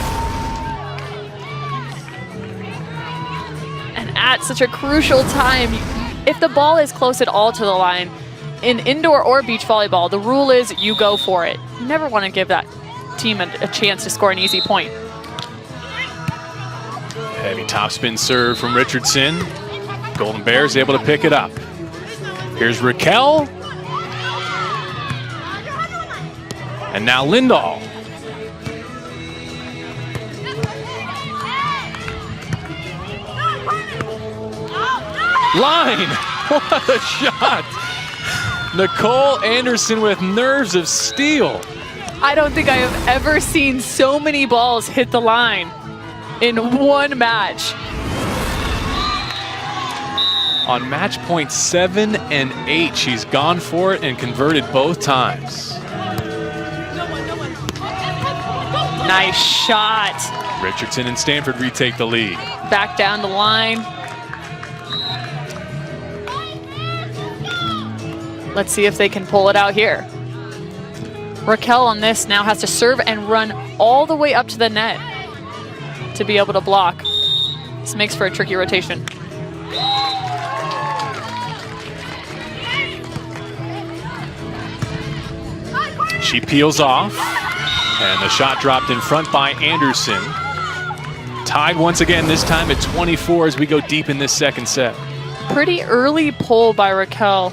And at such a crucial time, if the ball is close at all to the line, in indoor or beach volleyball, the rule is you go for it. You never want to give that team a chance to score an easy point. Heavy topspin serve from Richardson. Golden Bears able to pick it up. Here's Raquel. And now Lindahl. Line! What a shot! Nicole Anderson with nerves of steel. I don't think I have ever seen so many balls hit the line in one match. On match point 7 and 8, she's gone for it and converted both times. Nice shot. Richardson and Stanford retake the lead. Back down the line. Let's see if they can pull it out here. Raquel on this now has to serve and run all the way up to the net to be able to block. This makes for a tricky rotation. She peels off, and the shot dropped in front by Anderson. Tied once again, this time at 24 as we go deep in this second set. Pretty early pull by Raquel.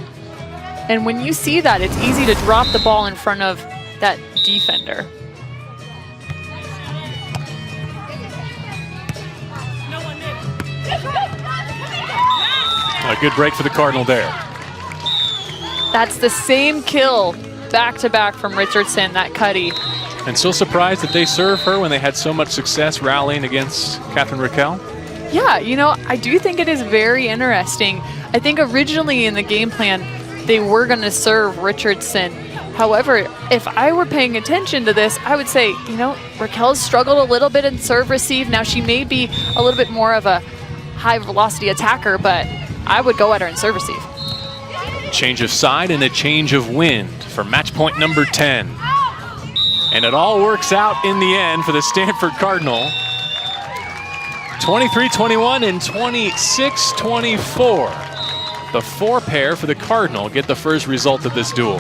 And when you see that, it's easy to drop the ball in front of that defender. A good break for the Cardinal there. That's the same kill back-to-back from Richardson, that Cuddy. And so surprised that they serve her when they had so much success rallying against Catherine Raquel. Yeah, you know, I do think it is very interesting. I think originally in the game plan, they were going to serve Richardson. However, if I were paying attention to this, I would say, you know, Raquel's struggled a little bit in serve receive. Now she may be a little bit more of a high velocity attacker, but I would go at her in serve receive. Change of side and a change of wind for match point number 10. And it all works out in the end for the Stanford Cardinal. 23-21 and 26-24. The 4 pair for the Cardinal get the first result of this duel.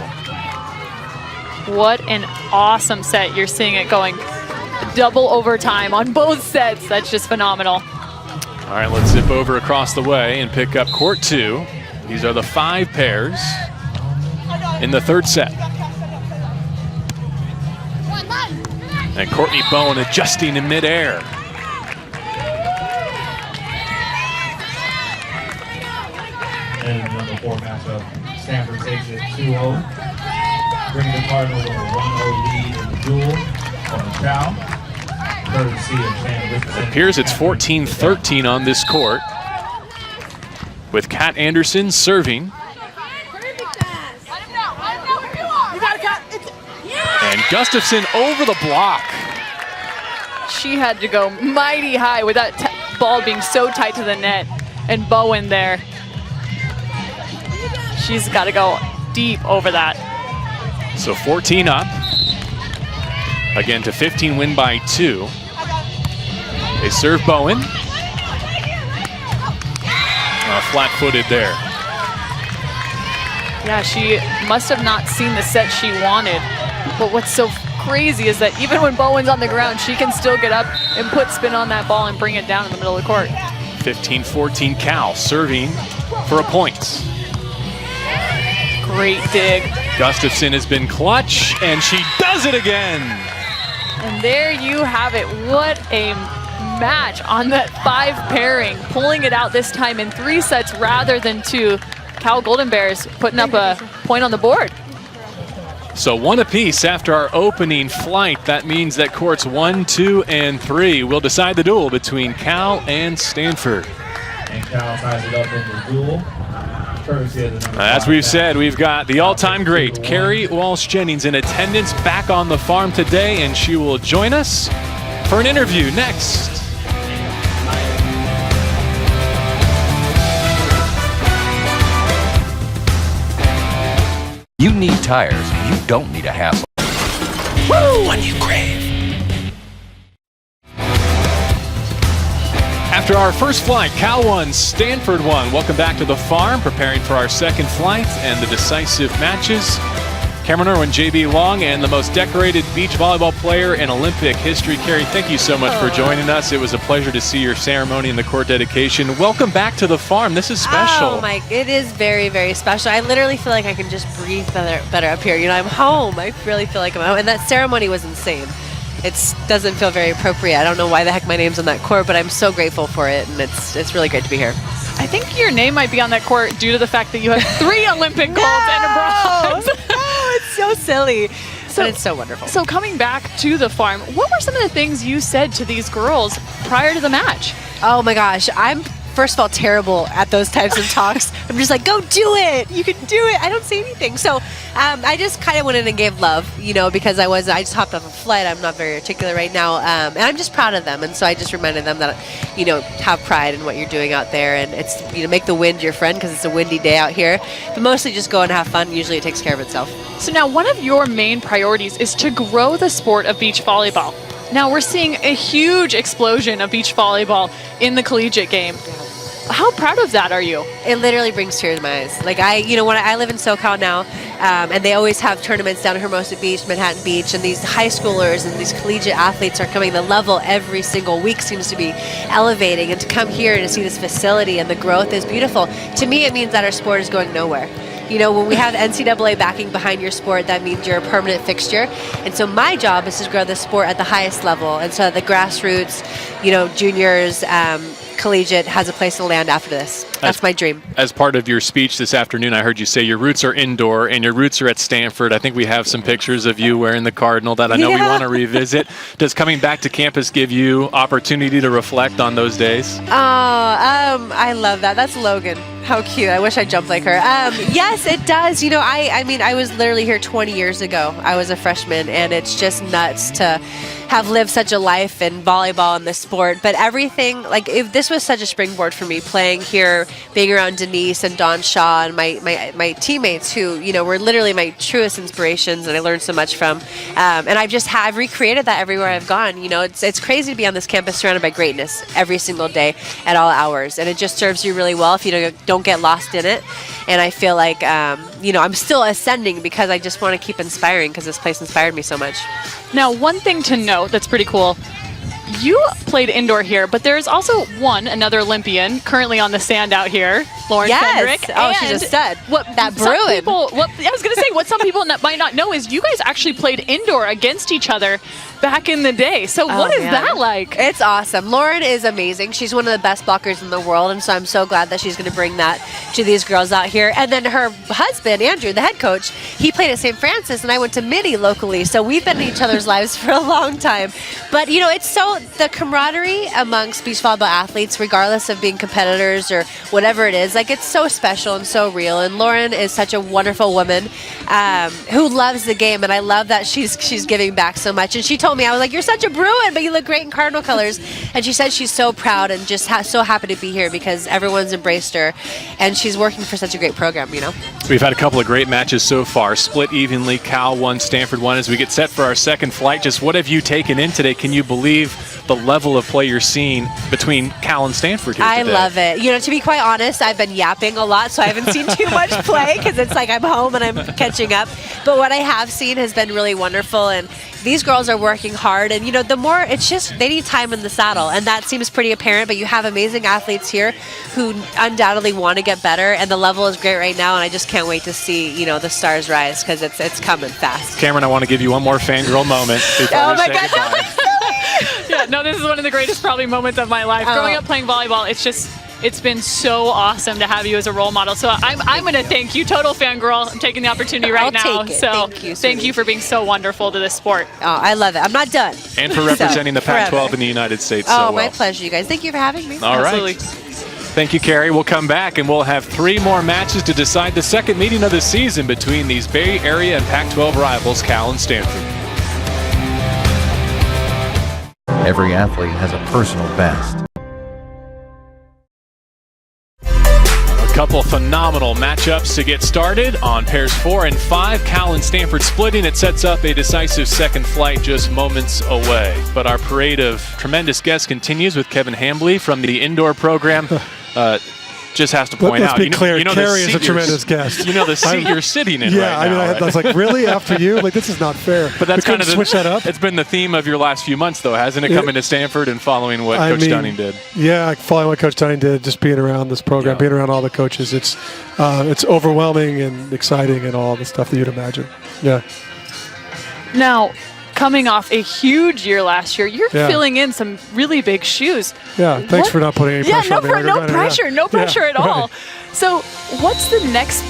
What an awesome set. You're seeing it going double overtime on both sets. That's just phenomenal. All right, let's zip over across the way and pick up court 2. These are the 5 pairs in the third set. And Courtney Bowen adjusting in midair. And number 4 matchup, Stanford takes it 2-0. Bringing the Cardinals with a 1-0 lead in the duel on the Chow. Courtesy of Shannon Richardson. It appears it's 14-13 on this court, with Kat Anderson serving. And Gustafson over the block. She had to go mighty high with that ball being so tight to the net. And Bowen there. She's got to go deep over that. So 14 up. Again to 15, win by 2. They serve Bowen. Flat-footed there. Yeah, she must have not seen the set she wanted. But what's so crazy is that even when Bowen's on the ground, she can still get up and put spin on that ball and bring it down in the middle of the court. 15-14 Cal serving for a point. Great dig. Gustafson has been clutch, and she does it again. And there you have it. What a match on that 5 pairing. Pulling it out this time in 3 sets rather than 2. Cal Golden Bears putting up a point on the board. So 1 apiece after our opening flight. That means that courts 1, 2, and 3 will decide the duel between Cal and Stanford. And Cal ties it up in the duel. As we've said, we've got the all-time great Carrie Walsh-Jennings in attendance back on the farm today, and she will join us for an interview next. You need tires, you don't need a hassle. Woo! What you crave. After our first flight, Cal won, Stanford won. Welcome back to the farm, preparing for our second flight and the decisive matches. Cameron Irwin, JB Long, and the most decorated beach volleyball player in Olympic history. Carrie, thank you so much for joining us. It was a pleasure to see your ceremony and the court dedication. Welcome back to the farm. This is special. Oh my, it is very, very special. I literally feel like I can just breathe better up here. You know, I'm home. I really feel like I'm home. And that ceremony was insane. It doesn't feel very appropriate. I don't know why the heck my name's on that court, but I'm so grateful for it, and it's really great to be here. I think your name might be on that court due to the fact that you have 3 Olympic golds and a bronze. No, it's so silly. But it's so wonderful. So coming back to the farm, what were some of the things you said to these girls prior to the match? Oh my gosh, I'm first of all terrible at those types of talks. I'm just like, go do it. You can do it. I don't say anything. So I just kind of went in and gave love, because I just hopped off a flight. I'm not very articulate right now. And I'm just proud of them. And so I just reminded them that, have pride in what you're doing out there. And it's, make the wind your friend because it's a windy day out here. But mostly just go and have fun. Usually it takes care of itself. So now one of your main priorities is to grow the sport of beach volleyball. Now we're seeing a huge explosion of beach volleyball in the collegiate game. How proud of that are you? It literally brings tears to my eyes. Like when I live in SoCal now, and they always have tournaments down at Hermosa Beach, Manhattan Beach, and these high schoolers and these collegiate athletes are coming. The level every single week seems to be elevating, and to come here and to see this facility and the growth is beautiful. To me, it means that our sport is going nowhere. When we have NCAA backing behind your sport, that means you're a permanent fixture. And so my job is to grow the sport at the highest level. And so the grassroots, juniors, collegiate has a place to land after this. That's my dream. As part of your speech this afternoon, I heard you say your roots are indoor and your roots are at Stanford. I think we have some pictures of you wearing the Cardinal that I know we want to revisit. Does coming back to campus give you opportunity to reflect on those days? I love that. That's Logan. How cute. I wish I jumped like her. Yes, it does. I was literally here 20 years ago. I was a freshman, and it's just nuts to have lived such a life in volleyball and the sport. But everything, if this was such a springboard for me, playing here, being around Denise and Dawn Shaw and my teammates who, were literally my truest inspirations and I learned so much from. And I've recreated that everywhere I've gone. It's crazy to be on this campus surrounded by greatness every single day at all hours. And it just serves you really well if you don't get lost in it. And I feel like, I'm still ascending because I just want to keep inspiring because this place inspired me so much. Now, one thing to note that's pretty cool, you played indoor here, but there's also another Olympian currently on the stand out here, Lauren Fendrick. Oh, she's a stud. That Bruin. I was going to say, what some people might not know is you guys actually played indoor against each other back in the day. So what is that like? It's awesome. Lauren is amazing. She's one of the best blockers in the world, and so I'm so glad that she's going to bring that to these girls out here. And then her husband, Andrew, the head coach, he played at St. Francis, and I went to Midi locally, so we've been in each other's lives for a long time. But, it's so the camaraderie amongst beach volleyball athletes, regardless of being competitors or whatever it is, it's so special and so real. And Lauren is such a wonderful woman who loves the game, and I love that she's giving back so much. And she told me, I was like, you're such a Bruin, but you look great in Cardinal colors. And she said she's so proud and just so happy to be here because everyone's embraced her, and she's working for such a great program, We've had a couple of great matches so far. Split evenly, Cal won, Stanford won. As we get set for our second flight, just what have you taken in today? Can you believe the level of play you're seeing between Cal and Stanford here today? I love it. To be quite honest, I've been yapping a lot, so I haven't seen too much play because it's like I'm home and I'm catching up. But what I have seen has been really wonderful, and these girls are working hard, and the more it's just they need time in the saddle, and that seems pretty apparent. But you have amazing athletes here who undoubtedly want to get better, and the level is great right now, and I just can't wait to see the stars rise because it's coming fast. Cameron, I want to give you one more fangirl moment before we say goodbye. Yeah, no, this is one of the greatest probably moments of my life. Growing up playing volleyball, it's been so awesome to have you as a role model. So I'm going to thank you, total fangirl. I'm taking the opportunity right now. Take it. So Thank you for being so wonderful to this sport. Oh, I love it. I'm not done. And for representing the Pac-12 in the United States. Oh, my pleasure, you guys. Thank you for having me. All right. Thank you, Carrie. We'll come back and we'll have 3 more matches to decide the second meeting of the season between these Bay Area and Pac-12 rivals, Cal and Stanford. Every athlete has a personal best. A couple phenomenal matchups to get started on pairs 4 and 5. Cal and Stanford splitting. It sets up a decisive second flight just moments away. But our parade of tremendous guests continues with Kevin Hambly from the indoor program. Just has to point Let's out. be clear, Carrie is a you're- tremendous guest. The seat you're sitting in right now. I was like, really? After you? Like, this is not fair. But that's kind of switch that up. It's been the theme of your last few months, though, hasn't it? Coming to Stanford and following what Coach Dunning did. Yeah, following what Coach Dunning did, just being around this program, being around all the coaches. It's overwhelming and exciting and all the stuff that you'd imagine. Yeah. Now, coming off a huge year last year. You're Yeah. filling in some really big shoes. Yeah, thanks for not putting any pressure on me. No pressure at all. Right. So what's the next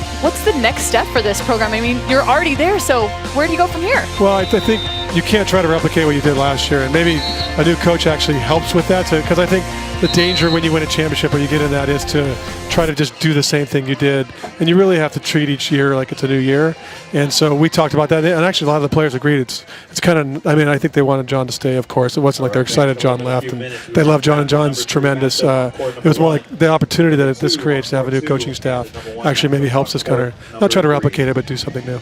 step for this program? I mean, you're already there, so where do you go from here? Well, I think you can't try to replicate what you did last year, and maybe a new coach actually helps with that, because I think the danger when you win a championship or you get in that is to try to just do the same thing you did, and you really have to treat each year like it's a new year. And so we talked about that, and actually a lot of the players agreed. It's kind of, I mean, I think they wanted John to stay, of course. It wasn't like they're excited John left, and they love John, and John's tremendous. It was more like the opportunity that this creates to have a new coaching staff actually maybe helps us kind of not try to replicate it, but do something new.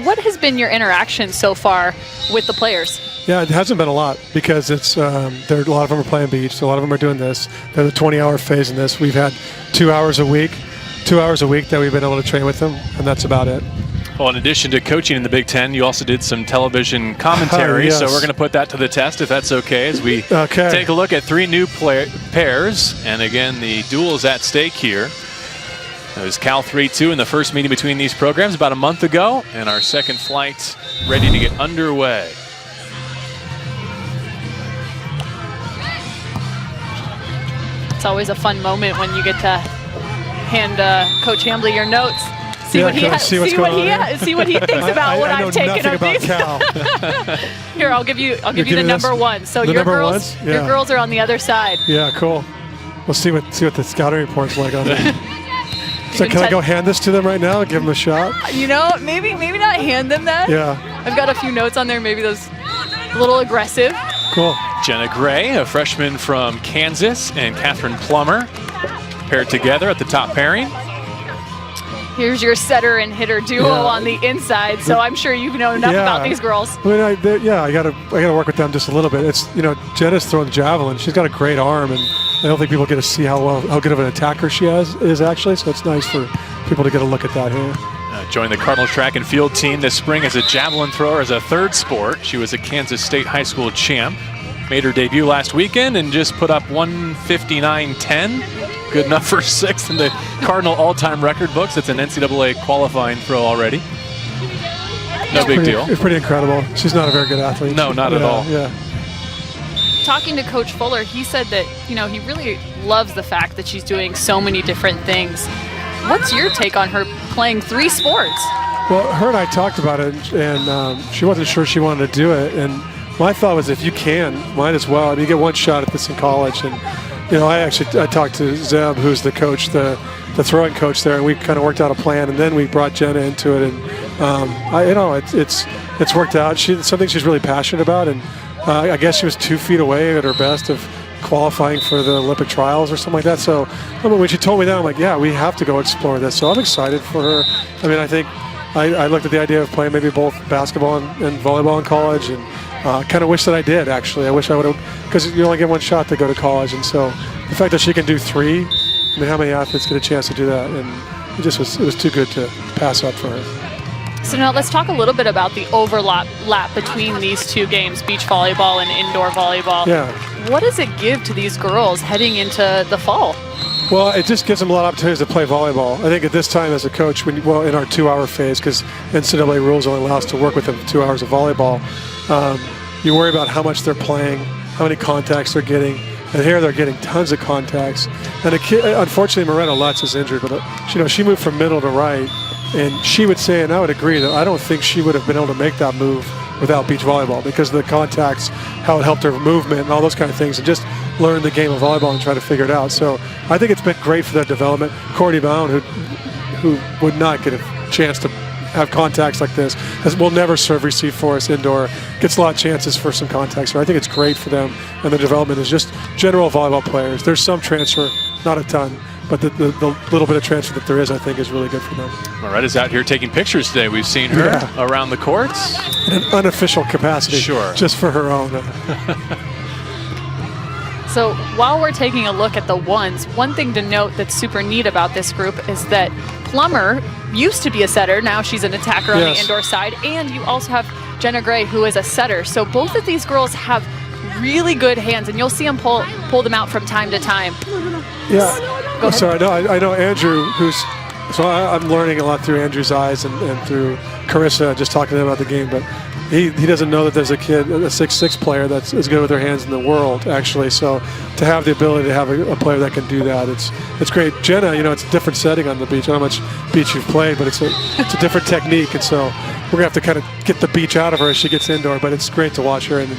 What has been your interaction so far with the players? Yeah, it hasn't been a lot, because it's a lot of them are playing beach, so a lot of them are doing this. They're the 20-hour phase in this. We've had 2 hours a week that we've been able to train with them, and that's about it. Well, in addition to coaching in the Big Ten, you also did some television commentary, Yes. so we're going to put that to the test, if that's okay, as we take a look at 3 new pairs. And again, the duel is at stake here. It was Cal 3-2 in the first meeting between these programs about a month ago, and our second flight ready to get underway. It's always a fun moment when you get to hand Coach Hambly your notes. See what he thinks about what I've taken of these. Here, I'll give you the number one. So your girls are on the other side. Yeah, cool. We'll see what the scouting report's like on it. So can I go hand this to them right now and give them a shot? You know, maybe not hand them that. Yeah. I've got a few notes on there. Maybe those a little aggressive. Cool. Jenna Gray, a freshman from Kansas, and Catherine Plummer paired together at the top pairing. Here's your setter and hitter duo on the inside. So I'm sure you know enough about these girls. I mean, I gotta work with them just a little bit. It's, you know, Jenna's throwing the javelin. She's got a great arm, and I don't think people get to see how good of an attacker she is actually. So it's nice for people to get a look at that here. Joined the Cardinal track and field team this spring as a javelin thrower as a third sport. She was a Kansas State high school champ. Made her debut last weekend and just put up 159.10. Good enough for 6th in the Cardinal all-time record books. It's an NCAA qualifying throw already. No big deal. It's pretty incredible. She's not a very good athlete. No, not at all. Yeah. Talking to Coach Fuller, he said that, you know, he really loves the fact that she's doing so many different things. What's your take on her playing 3 sports? Well, her and I talked about it, and she wasn't sure she wanted to do it. And my thought was, if you can, might as well. I mean, you get one shot at this in college. And, you know, I talked to Zeb, who's the coach, the throwing coach there, and we kind of worked out a plan. And then we brought Jenna into it, and it's worked out. It's something she's really passionate about, and I guess she was 2 feet away at her best of qualifying for the Olympic trials or something like that. So I mean, when she told me that, I'm like, yeah, we have to go explore this. So I'm excited for her. I mean, I think I looked at the idea of playing maybe both basketball and volleyball in college, and kind of wish that I did, actually. I wish I would have, because you only get one shot to go to college. And so the fact that she can do 3, I mean, how many athletes get a chance to do that? And it was too good to pass up for her. So now let's talk a little bit about the overlap between these 2 games, beach volleyball and indoor volleyball. Yeah. What does it give to these girls heading into the fall? Well, it just gives them a lot of opportunities to play volleyball. I think at this time as a coach, in our 2-hour phase, because NCAA rules only allow us to work with them 2 hours of volleyball, you worry about how much they're playing, how many contacts they're getting. And here they're getting tons of contacts. And unfortunately, Morena Lutz is injured, but she moved from middle to right. And she would say, and I would agree, that I don't think she would have been able to make that move without beach volleyball, because of the contacts, how it helped her movement and all those kind of things, and just learn the game of volleyball and try to figure it out. So I think it's been great for their development. Courtney Bound, who would not get a chance to have contacts like this, will never serve receive for us indoor, gets a lot of chances for some contacts. So I think it's great for them, and the development is just general volleyball players. There's some transfer, not a ton, but the little bit of transfer that there is, I think, is really good for them. Moretta's out here taking pictures today. We've seen her around the courts. In an unofficial capacity. Sure. Just for her own. So while we're taking a look at the ones, one thing to note that's super neat about this group is that Plummer used to be a setter. Now she's an attacker on the indoor side. And you also have Jenna Gray, who is a setter. So both of these girls have really good hands, and you'll see them pull them out from time to time. Yeah. I'm sorry. No, I know Andrew, I'm learning a lot through Andrew's eyes and through Carissa, just talking to them about the game. But he doesn't know that there's a kid, a 6'6" player that's as good with their hands in the world, actually. So to have the ability to have a player that can do that, it's great. Jenna, it's a different setting on the beach. I don't know how much beach you've played, but it's a different technique, and so we're going to have to kind of get the beach out of her as she gets indoor, but it's great to watch her, and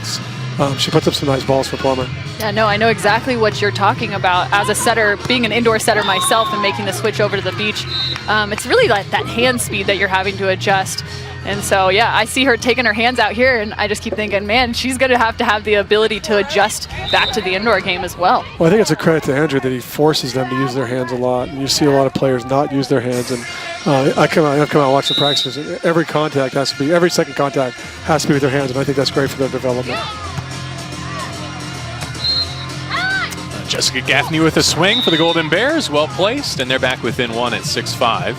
she puts up some nice balls for Plummer. Yeah, no, I know exactly what you're talking about. As a setter, being an indoor setter myself and making the switch over to the beach, it's really like that hand speed that you're having to adjust. And so, yeah, I see her taking her hands out here, and I just keep thinking, man, she's going to have the ability to adjust back to the indoor game as well. Well, I think it's a credit to Andrew that he forces them to use their hands a lot. And you see a lot of players not use their hands. And I've come out and watch the practices. Every contact has to be, every second contact has to be with their hands, and I think that's great for their development. Jessica Gaffney with a swing for the Golden Bears, well placed, and they're back within one at 6-5.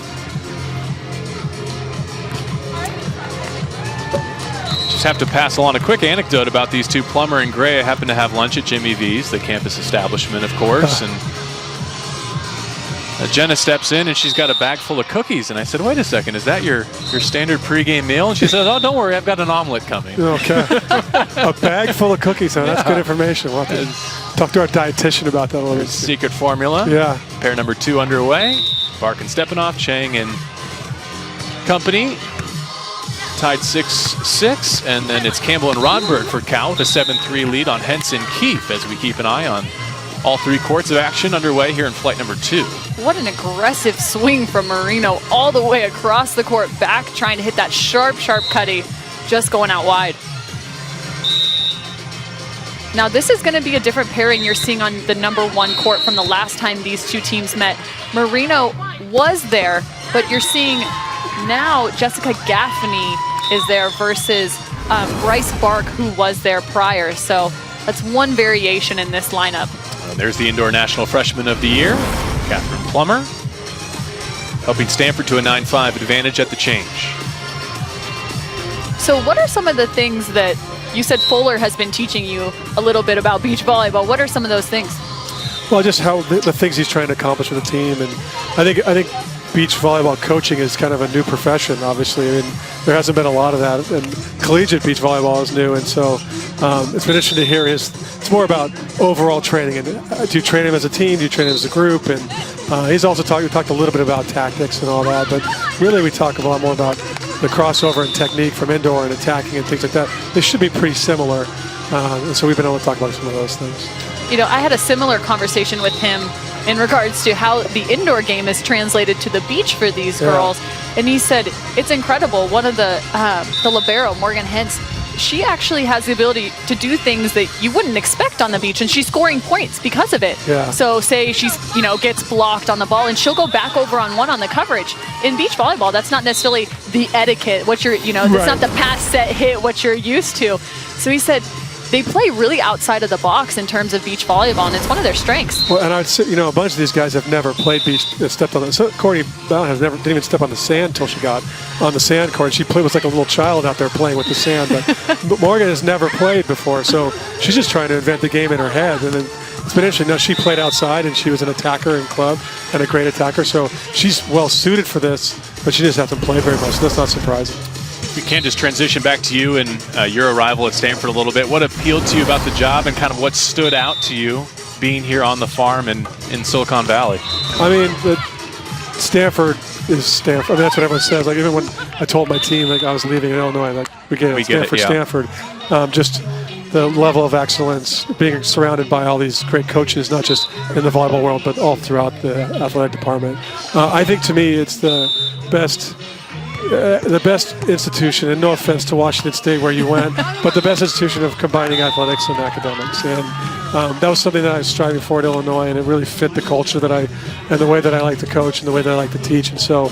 Just have to pass along a quick anecdote about these two. Plummer and Gray happen to have lunch at Jimmy V's, the campus establishment, of course. And Jenna steps in and she's got a bag full of cookies. And I said, wait a second, is that your standard pregame meal? And she said, oh, don't worry, I've got an omelet coming. Okay. A bag full of cookies, huh? That's good information. We'll have to talk to our dietitian about that a little bit. Secret formula. Yeah. Pair number 2 underway. Bark and Stepanoff, Chang and company. Tied 6-6, and then it's Campbell and Rodberg for Cal with a 7-3 lead on Henson Keefe as we keep an eye on all 3 courts of action underway here in flight number 2. What an aggressive swing from Marino all the way across the court back, trying to hit that sharp cutty, just going out wide. Now this is going to be a different pairing you're seeing on the number 1 court from the last time these two teams met. Marino was there, but you're seeing now Jessica Gaffney is there versus Bryce Bark, who was there prior. So that's one variation in this lineup. There's the Indoor National Freshman of the Year, Catherine Plummer, helping Stanford to a 9-5 advantage at the change. So what are some of the things that you said Fuller has been teaching you a little bit about beach volleyball? What are some of those things? Well, just how the things he's trying to accomplish with the team. And I think beach volleyball coaching is kind of a new profession, obviously. I mean, there hasn't been a lot of that, and collegiate beach volleyball is new, and so it's been interesting to hear it's more about overall training, and do you train him as a team, do you train him as a group, and he's also we talked a little bit about tactics and all that, but really we talk a lot more about the crossover and technique from indoor and attacking and things like that. They should be pretty similar, and so we've been able to talk about some of those things. You know, I had a similar conversation with him in regards to how the indoor game is translated to the beach for these girls. And he said, it's incredible. One of the libero, Morgan Hentz, she actually has the ability to do things that you wouldn't expect on the beach, and she's scoring points because of it. Yeah. So say she's, gets blocked on the ball, and she'll go back over on one on the coverage. In beach volleyball, that's not necessarily the etiquette, what you're, that's not the pass, set, hit, what you're used to. So he said, they play really outside of the box in terms of beach volleyball, and it's one of their strengths. Well, and I'd say, a bunch of these guys have never played beach, stepped on the. So Courtney Bowden didn't even step on the sand until she got on the sand court. She was like a little child out there playing with the sand. But Morgan has never played before, so she's just trying to invent the game in her head. And then it's been interesting. Now, she played outside, and she was an attacker in club and a great attacker, so she's well suited for this, but she just hasn't played very much, so that's not surprising. We can just transition back to you and your arrival at Stanford a little bit. What appealed to you about the job, and kind of what stood out to you being here on the farm in Silicon Valley? I mean, Stanford is Stanford. I mean, that's what everyone says. Like, even when I told my team I was leaving in Illinois, we get it, Stanford, Stanford. Just the level of excellence, being surrounded by all these great coaches, not just in the volleyball world, but all throughout the athletic department. I think, to me, it's the best institution, and no offense to Washington State where you went, but the best institution of combining athletics and academics. And that was something that I was striving for at Illinois, and it really fit the culture and the way that I like to coach and the way that I like to teach. And so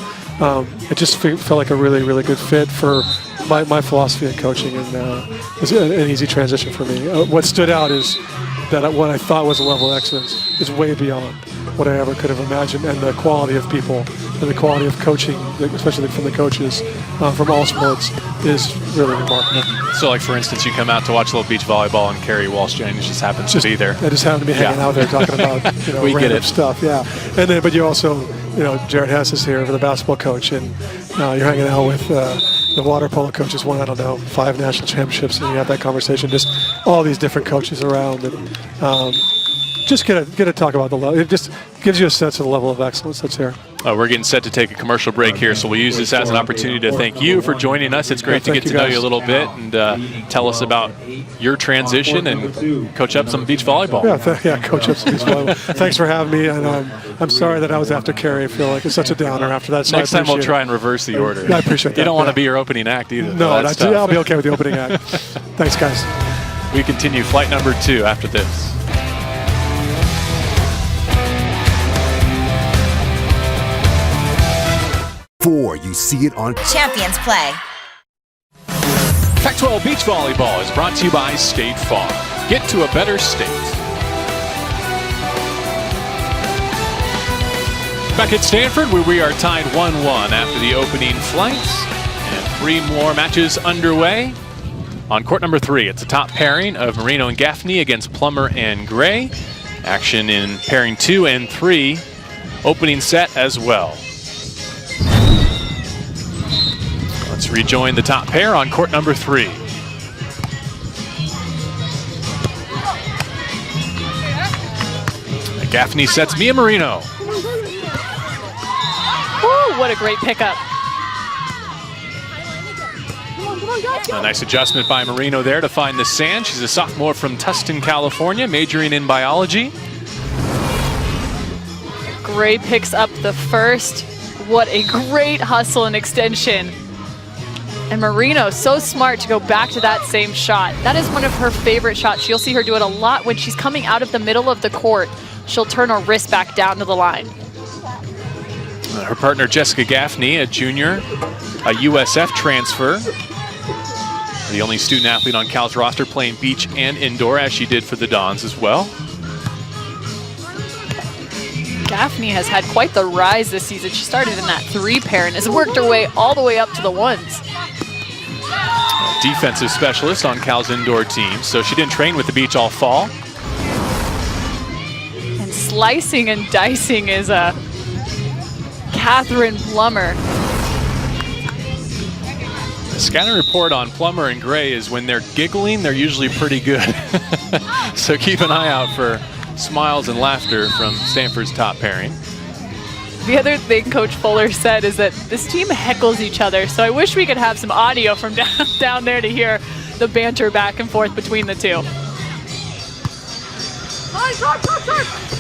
it just felt like a really, really good fit for my philosophy of coaching, and it was an easy transition for me. What stood out is that what I thought was a level of excellence is way beyond what I ever could have imagined, and the quality of people and the quality of coaching, especially from the coaches from all sports, is really remarkable. So, like, for instance, you come out to watch a little beach volleyball, and Carrie Walsh-Jennings just happens to be there. I just happened to be hanging out there talking about random stuff. Yeah, and then but you also, Jared Hess is here for the basketball coach, and you're hanging out with the water polo coaches won, I don't know, 5 national championships, and you have that conversation, just all these different coaches around, and just get to talk about the level. It just gives you a sense of the level of excellence that's here. We're getting set to take a commercial break here, so we'll use this as an opportunity to thank you for joining us. It's great to get to know you a little bit and tell us about your transition and coach up some beach volleyball. Yeah, coach up some beach volleyball. Thanks for having me, and I'm sorry that I was after Carrie. I feel like it's such a downer after that. So next time we'll try and reverse the order. I appreciate that. You don't want to be your opening act either. No, I'll be okay with the opening act. Thanks, guys. We continue flight number 2 after this. You see it on Champions Play. Pac-12 Beach Volleyball is brought to you by State Farm. Get to a better state. Back at Stanford, where we are tied 1-1 after the opening flights, and 3 more matches underway. On court number 3, it's a top pairing of Marino and Gaffney against Plummer and Gray. Action in pairing 2 and 3, opening set as well. Let's rejoin the top pair on court number 3. Gaffney sets Mia Marino. Woo, what a great pickup. A nice adjustment by Marino there to find the sand. She's a sophomore from Tustin, California, majoring in biology. Gray picks up the first. What a great hustle and extension. And Marino, so smart to go back to that same shot. That is one of her favorite shots. You'll see her do it a lot when she's coming out of the middle of the court. She'll turn her wrist back down to the line. Her partner, Jessica Gaffney, a junior, a USF transfer. The only student athlete on Cal's roster playing beach and indoor, as she did for the Dons as well. Gaffney has had quite the rise this season. She started in that 3 pair and has worked her way all the way up to the 1s. Defensive specialist on Cal's indoor team, so she didn't train with the beach all fall. And slicing and dicing is a Catherine Plummer. The scouting report on Plummer and Gray is when they're giggling, they're usually pretty good. So keep an eye out for smiles and laughter from Stanford's top pairing. The other thing Coach Fuller said is that this team heckles each other, so I wish we could have some audio from down there to hear the banter back and forth between the two.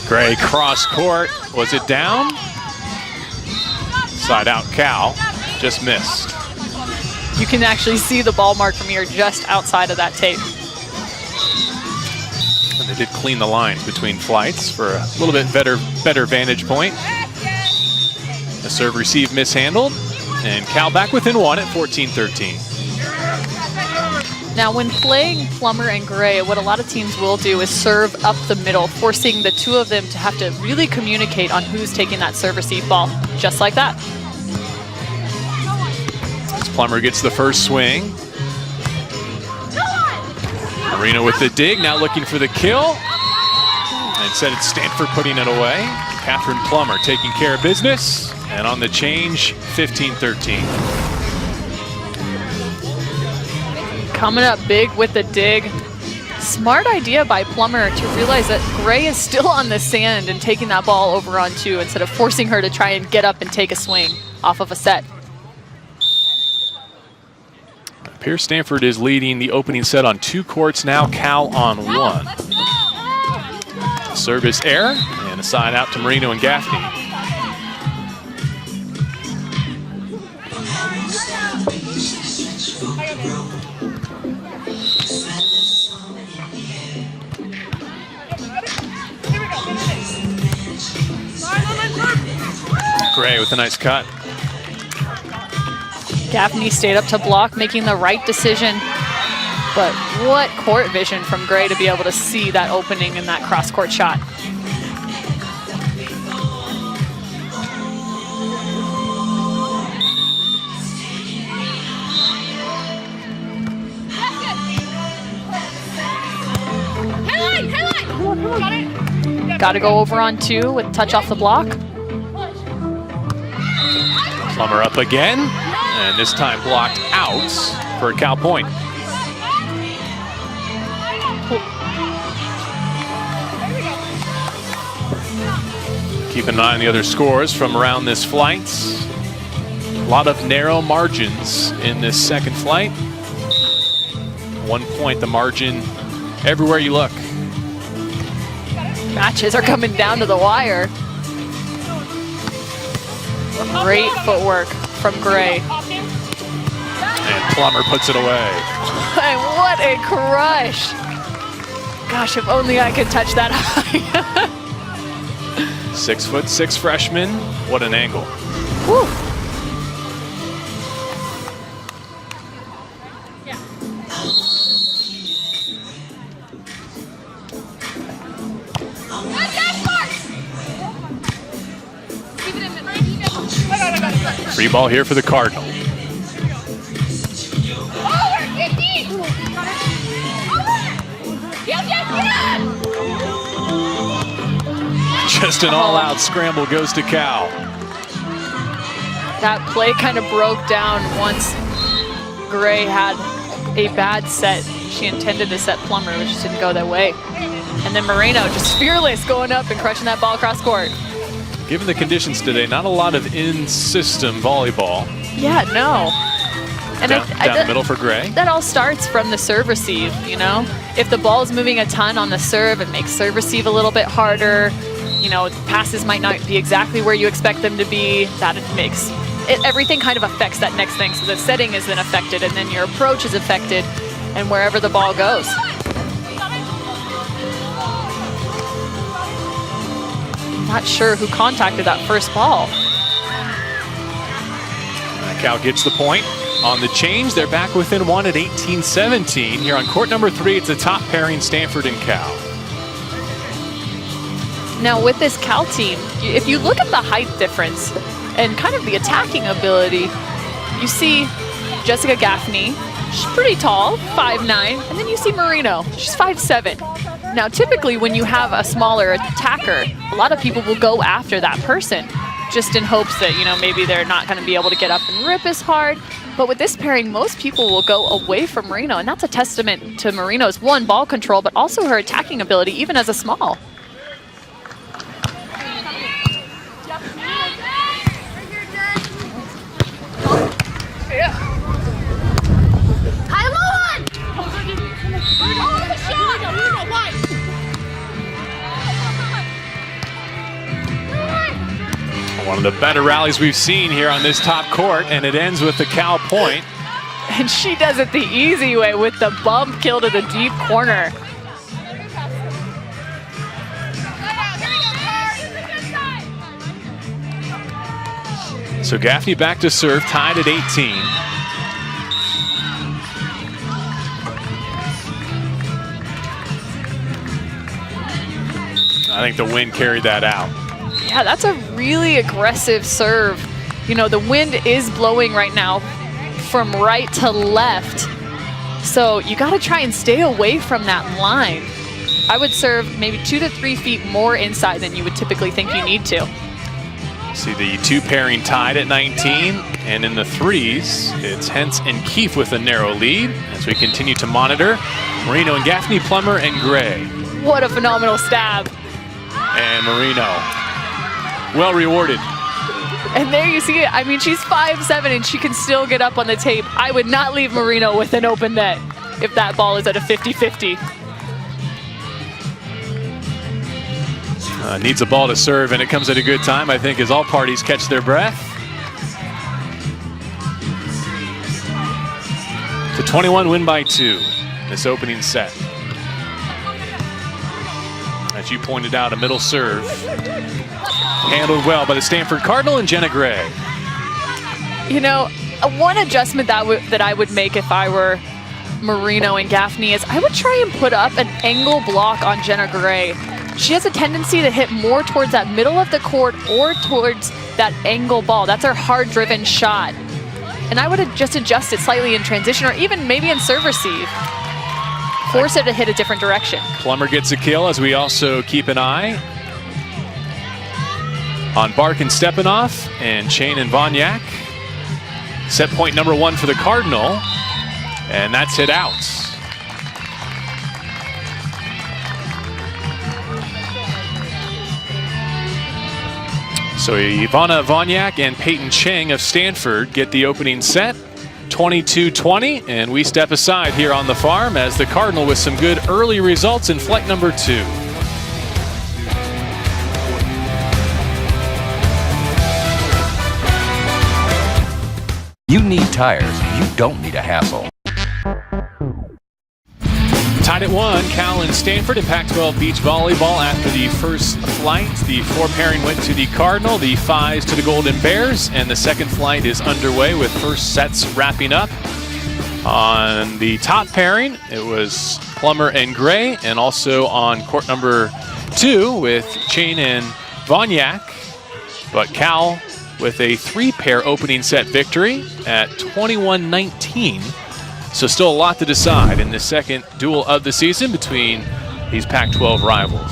Gray cross court. Was it down? Side out Cal. Just missed. You can actually see the ball mark from here just outside of that tape. And they did clean the lines between flights for a little bit better vantage point. The serve receive mishandled, and Cal back within 1 at 14-13. Now when playing Plummer and Gray, what a lot of teams will do is serve up the middle, forcing the 2 of them to have to really communicate on who's taking that serve receive ball, just like that. As Plummer gets the first swing. Marino with the dig, now looking for the kill. And instead it's Stanford putting it away. Catherine Plummer taking care of business. And on the change, 15-13. Coming up big with the dig. Smart idea by Plummer to realize that Gray is still on the sand and taking that ball over on 2 instead of forcing her to try and get up and take a swing off of a set. Pierce Stanford is leading the opening set on 2 courts now, Cal on 1. Service error and a side out to Marino and Gaffney. Gray with a nice cut. Gaffney stayed up to block, making the right decision. But what court vision from Gray to be able to see that opening in that cross-court shot. Got to go over on 2 with touch off the block. Plummer up again, And this time blocked out for a Cal point. Keep an eye on the other scores from around this flight. A lot of narrow margins in this second flight. 1 point the margin everywhere you look. Matches are coming down to the wire. Great footwork from Gray. And Plummer puts it away. And what a crush. Gosh, if only I could touch that high. 6'6" freshman. What an angle. Woo. Free ball here for the Cardinal. Just an all-out scramble goes to Cal. That play kind of broke down once Gray had a bad set. She intended to set Plummer, which just didn't go that way. And then Moreno just fearless going up and crushing that ball across court. Given the conditions today, not a lot of in-system volleyball. Yeah, no. And down the middle for Gray. That all starts from the serve receive, you know? If the ball's moving a ton on the serve, it makes serve receive a little bit harder. You know, passes might not be exactly where you expect them to be. That makes it, everything kind of affects that next thing. So the setting is then affected, and then your approach is affected, and wherever the ball goes. Not sure who contacted that first ball. Cal gets the point. On the change, they're back within one at 18-17. Here on court number 3, it's a top pairing, Stanford and Cal. Now with this Cal team, if you look at the height difference and kind of the attacking ability, you see Jessica Gaffney, she's pretty tall, 5'9", and then you see Moreno, she's 5'7". Now typically when you have a smaller attacker, a lot of people will go after that person just in hopes that, you know, maybe they're not going to be able to get up and rip as hard. But with this pairing, most people will go away from Moreno, and that's a testament to Moreno's, one, ball control, but also her attacking ability, even as a small. One of the better rallies we've seen here on this top court, and it ends with the Cal point. And she does it the easy way with the bump kill to the deep corner. So Gaffney back to serve, tied at 18. I think the wind carried that out. Yeah, that's a really aggressive serve. You know, the wind is blowing right now from right to left. So you got to try and stay away from that line. I would serve maybe 2 to 3 feet more inside than you would typically think you need to. See the two pairing tied at 19, and in the threes, it's Hentz and Keefe with a narrow lead as we continue to monitor Moreno and Gaffney, Plummer and Gray. What a phenomenal stab. And Moreno, well rewarded. And there you see it. I mean, she's 5'7" and she can still get up on the tape. I would not leave Moreno with an open net if that ball is at a 50-50. Needs a ball to serve, and it comes at a good time, I think, as all parties catch their breath. It's a 21 win by 2, this opening set. As you pointed out, a middle serve. Handled well by the Stanford Cardinal and Jenna Gray. You know, one adjustment that I would make if I were Moreno and Gaffney is I would try and put up an angle block on Jenna Gray. She has a tendency to hit more towards that middle of the court or towards that angle ball. That's her hard-driven shot. And I would just adjust it slightly in transition or even maybe in serve receive. Force her to hit a different direction. Plummer gets a kill as we also keep an eye on Bark and Stepanoff and Chain and Vonyak. Set point number 1 for the Cardinal, and that's hit out. So Ivana Vonyak and Peyton Chang of Stanford get the opening set, 22-20, and we step aside here on the farm as the Cardinal with some good early results in flight number 2. You need tires. You don't need a hassle. Tied at 1, Cal and Stanford in Pac-12 beach volleyball after the first flight. The 4 pairing went to the Cardinal, the 5s to the Golden Bears, and the second flight is underway with first sets wrapping up. On the top pairing, it was Plummer and Gray, and also on court number 2 with Chain and Vonyak. But Cal with a 3-pair opening set victory at 21-19. So still a lot to decide in the second duel of the season between these Pac-12 rivals.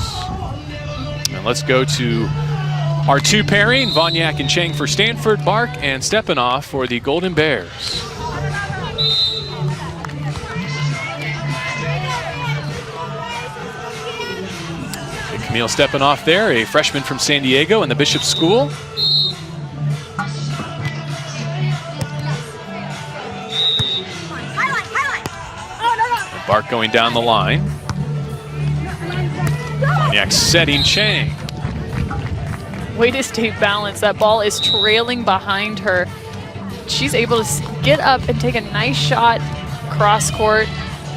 And let's go to our 2 pairing, Vonyak and Chang for Stanford, Bark and Stepanoff for the Golden Bears. Camille Stepanoff there, a freshman from San Diego in the Bishop School. Bark going down the line. Vonyak setting Chang. Way to stay balanced. That ball is trailing behind her. She's able to get up and take a nice shot cross court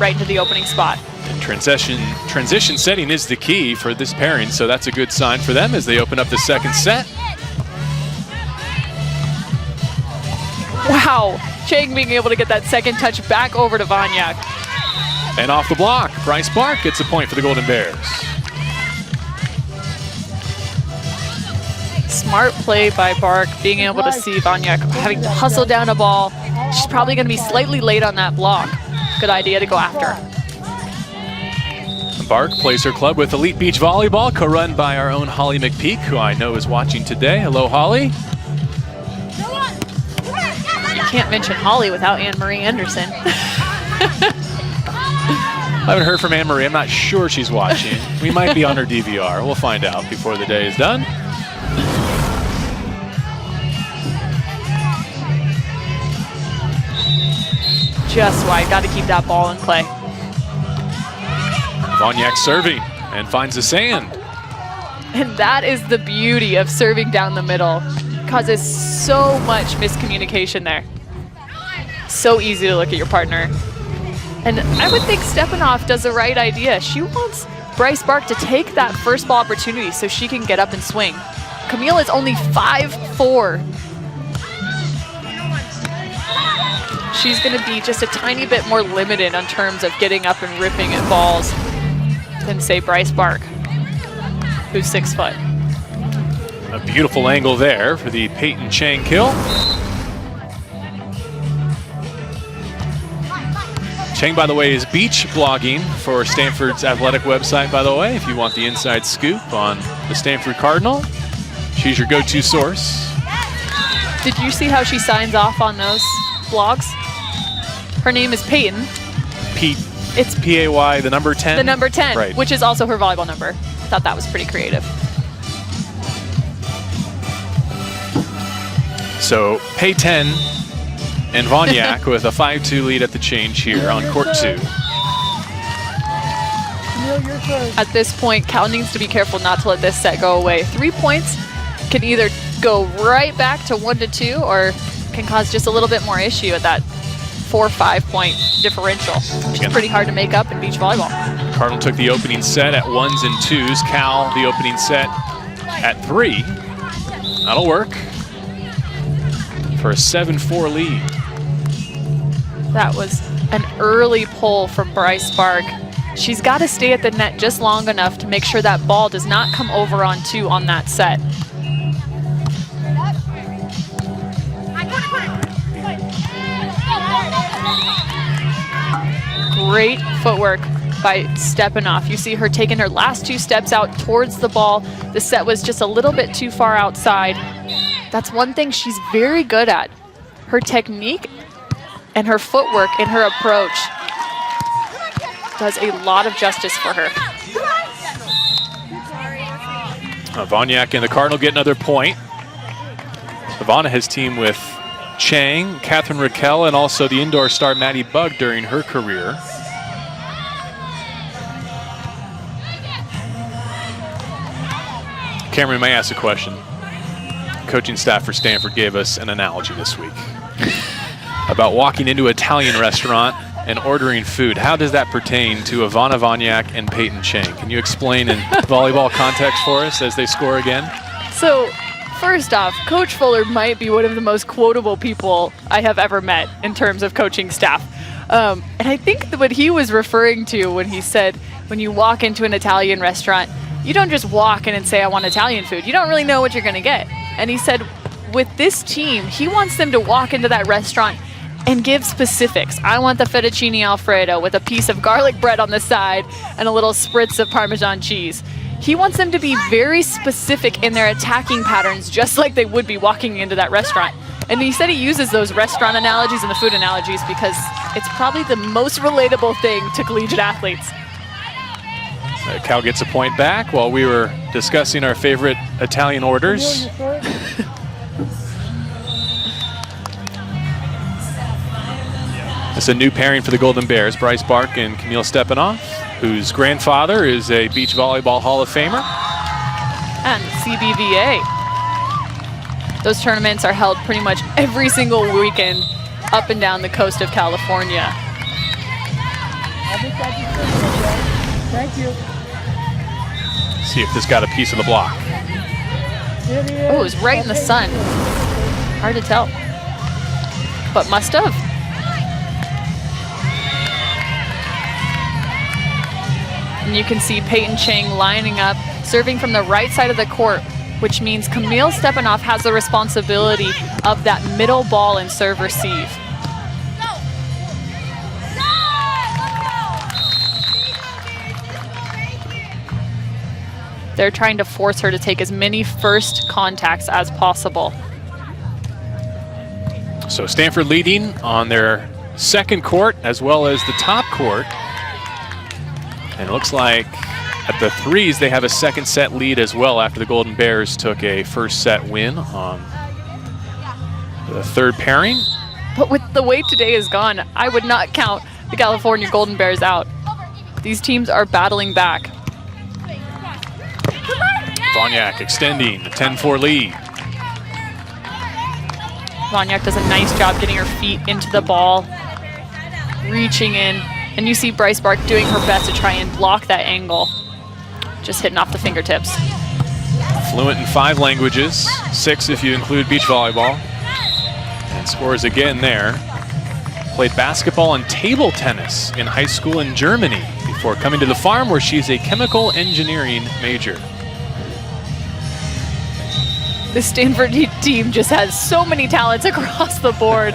right into the opening spot. And transition setting is the key for this pairing, so that's a good sign for them as they open up the second set. Wow, Chang being able to get that second touch back over to Vonyak. And off the block, Bryce Bark gets a point for the Golden Bears. Smart play by Bark, being able to see Vonyak having to hustle down a ball. She's probably going to be slightly late on that block. Good idea to go after. Bark plays her club with Elite Beach Volleyball, co-run by our own Holly McPeak, who I know is watching today. Hello, Holly. You can't mention Holly without Anne-Marie Anderson. I haven't heard from Anne-Marie. I'm not sure she's watching. We might be on her DVR. We'll find out before the day is done. Just why, got to keep that ball in play. Vonyak serving and finds the sand. And that is the beauty of serving down the middle. Causes so much miscommunication there. So easy to look at your partner. And I would think Stepanoff does the right idea. She wants Bryce Bark to take that first ball opportunity so she can get up and swing. Camille is only 5'4". She's going to be just a tiny bit more limited in terms of getting up and ripping at balls than, say, Bryce Bark, who's 6 foot. A beautiful angle there for the Peyton Chang kill. Chang, by the way, is beach blogging for Stanford's athletic website, by the way, if you want the inside scoop on the Stanford Cardinal. She's your go-to source. Did you see how she signs off on those blogs? Her name is Peyton. It's P-A-Y, the number 10? The number 10, right. Which is also her volleyball number. Thought that was pretty creative. So Peyton and Vonyak with a 5-2 lead at the change here on court 2. At this point, Cal needs to be careful not to let this set go away. 3 points can either go right back to 1-2 or can cause just a little bit more issue at that 4 or 5 point differential, which is pretty hard to make up in beach volleyball. Cardinal took the opening set at 1s and 2s. Cal the opening set at 3. That'll work for a 7-4 lead. That was an early pull from Bryce Bark. She's got to stay at the net just long enough to make sure that ball does not come over on 2 on that set. Great footwork by Stepanoff. You see her taking her last 2 steps out towards the ball. The set was just a little bit too far outside. That's one thing she's very good at. her technique and her footwork and her approach does a lot of justice for her. Wozniak and the Cardinal get another point. Ivana has teamed with Chang, Catherine Raquel, and also the indoor star Maddie Bug during her career. Cameron, may I ask a question? Coaching staff for Stanford gave us an analogy this week about walking into an Italian restaurant and ordering food. How does that pertain to Ivana Wozniak and Peyton Chang? Can you explain in volleyball context for us as they score again? So, first off, Coach Fuller might be one of the most quotable people I have ever met in terms of coaching staff. And I think that what he was referring to when he said, when you walk into an Italian restaurant, you don't just walk in and say, I want Italian food. You don't really know what you're going to get. And he said, with this team, he wants them to walk into that restaurant and give specifics. I want the fettuccine Alfredo with a piece of garlic bread on the side and a little spritz of Parmesan cheese. He wants them to be very specific in their attacking patterns, just like they would be walking into that restaurant. And he said he uses those restaurant analogies and the food analogies because it's probably the most relatable thing to collegiate athletes. Cal gets a point back while we were discussing our favorite Italian orders. It's a new pairing for the Golden Bears, Bryce Bark and Camille Stepanoff, whose grandfather is a beach volleyball Hall of Famer. And CBVA. Those tournaments are held pretty much every single weekend up and down the coast of California. Thank you. See if this got a piece of the block. Oh, it was right in the sun. Hard to tell, but must have. And you can see Peyton Chang lining up, serving from the right side of the court, which means Camille Stepanoff has the responsibility of that middle ball and serve receive. They're trying to force her to take as many first contacts as possible. So Stanford leading on their second court as well as the top court. And it looks like at the threes, they have a second set lead as well after the Golden Bears took a first set win on the third pairing. But with the way today is gone, I would not count the California Golden Bears out. These teams are battling back. Wozniak extending a 10-4 lead. Wozniak does a nice job getting her feet into the ball, reaching in, and you see Bryce Bark doing her best to try and block that angle. Just hitting off the fingertips. Fluent in 5 languages, 6 if you include beach volleyball. And scores again there. Played basketball and table tennis in high school in Germany before coming to the farm where she's a chemical engineering major. The Stanford team just has so many talents across the board.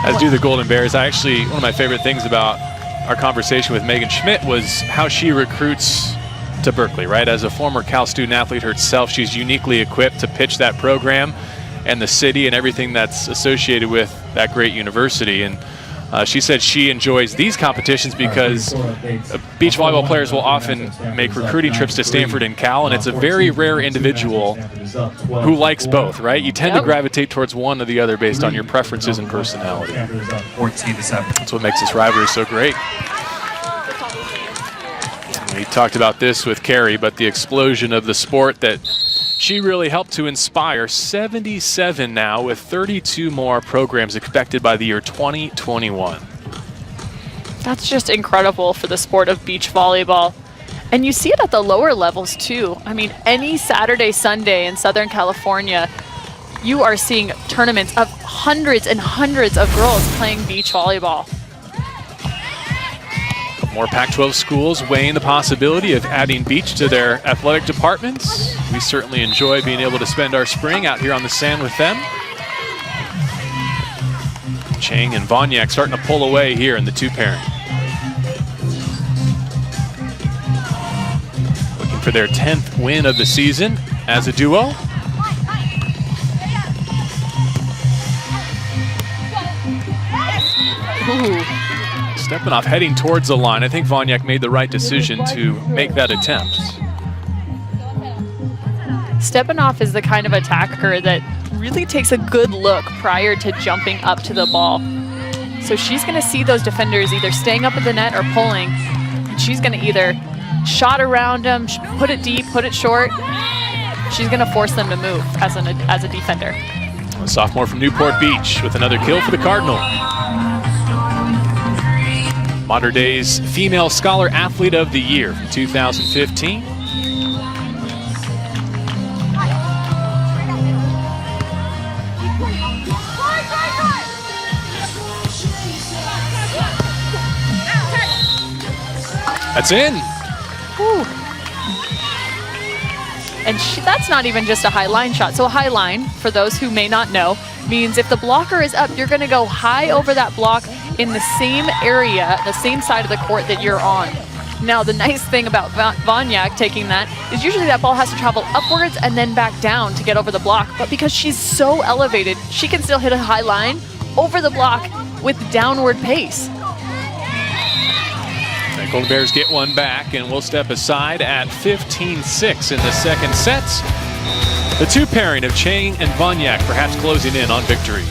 As do the Golden Bears. One of my favorite things about our conversation with Megan Schmidt was how she recruits to Berkeley, right? As a former Cal student athlete herself, she's uniquely equipped to pitch that program and the city and everything that's associated with that great university. And she said she enjoys these competitions because beach volleyball players will often make recruiting trips to Stanford and Cal, and it's a very rare individual who likes both, right? You tend to gravitate towards one or the other based on your preferences and personality. 14-7. That's what makes this rivalry so great. We talked about this with Carrie, but the explosion of the sport that she really helped to inspire. 77 now, with 32 more programs expected by the year 2021. That's just incredible for the sport of beach volleyball. And you see it at the lower levels too. I mean, any Saturday, Sunday in Southern California, you are seeing tournaments of hundreds and hundreds of girls playing beach volleyball. More Pac-12 schools weighing the possibility of adding beach to their athletic departments. We certainly enjoy being able to spend our spring out here on the sand with them. Chang and Wozniak starting to pull away here in the 2-pairing. Looking for their 10th win of the season as a duo. Stepanov heading towards the line. I think Wozniak made the right decision to make that attempt. Stepanov is the kind of attacker that really takes a good look prior to jumping up to the ball. So she's going to see those defenders either staying up at the net or pulling. And she's going to either shot around them, put it deep, put it short. She's going to force them to move as a defender. A sophomore from Newport Beach with another kill for the Cardinal. Modern Day's Female Scholar Athlete of the Year from 2015. That's in. Whew. And that's not even just a high line shot. So a high line, for those who may not know, means if the blocker is up, you're going to go high over that block in the same area, the same side of the court that you're on. Now, the nice thing about Wozniak taking that is usually that ball has to travel upwards and then back down to get over the block. But because she's so elevated, she can still hit a high line over the block with downward pace. The Golden Bears get one back, and we'll step aside at 15-6 in the second set. The two pairing of Chang and Wozniak perhaps closing in on victory.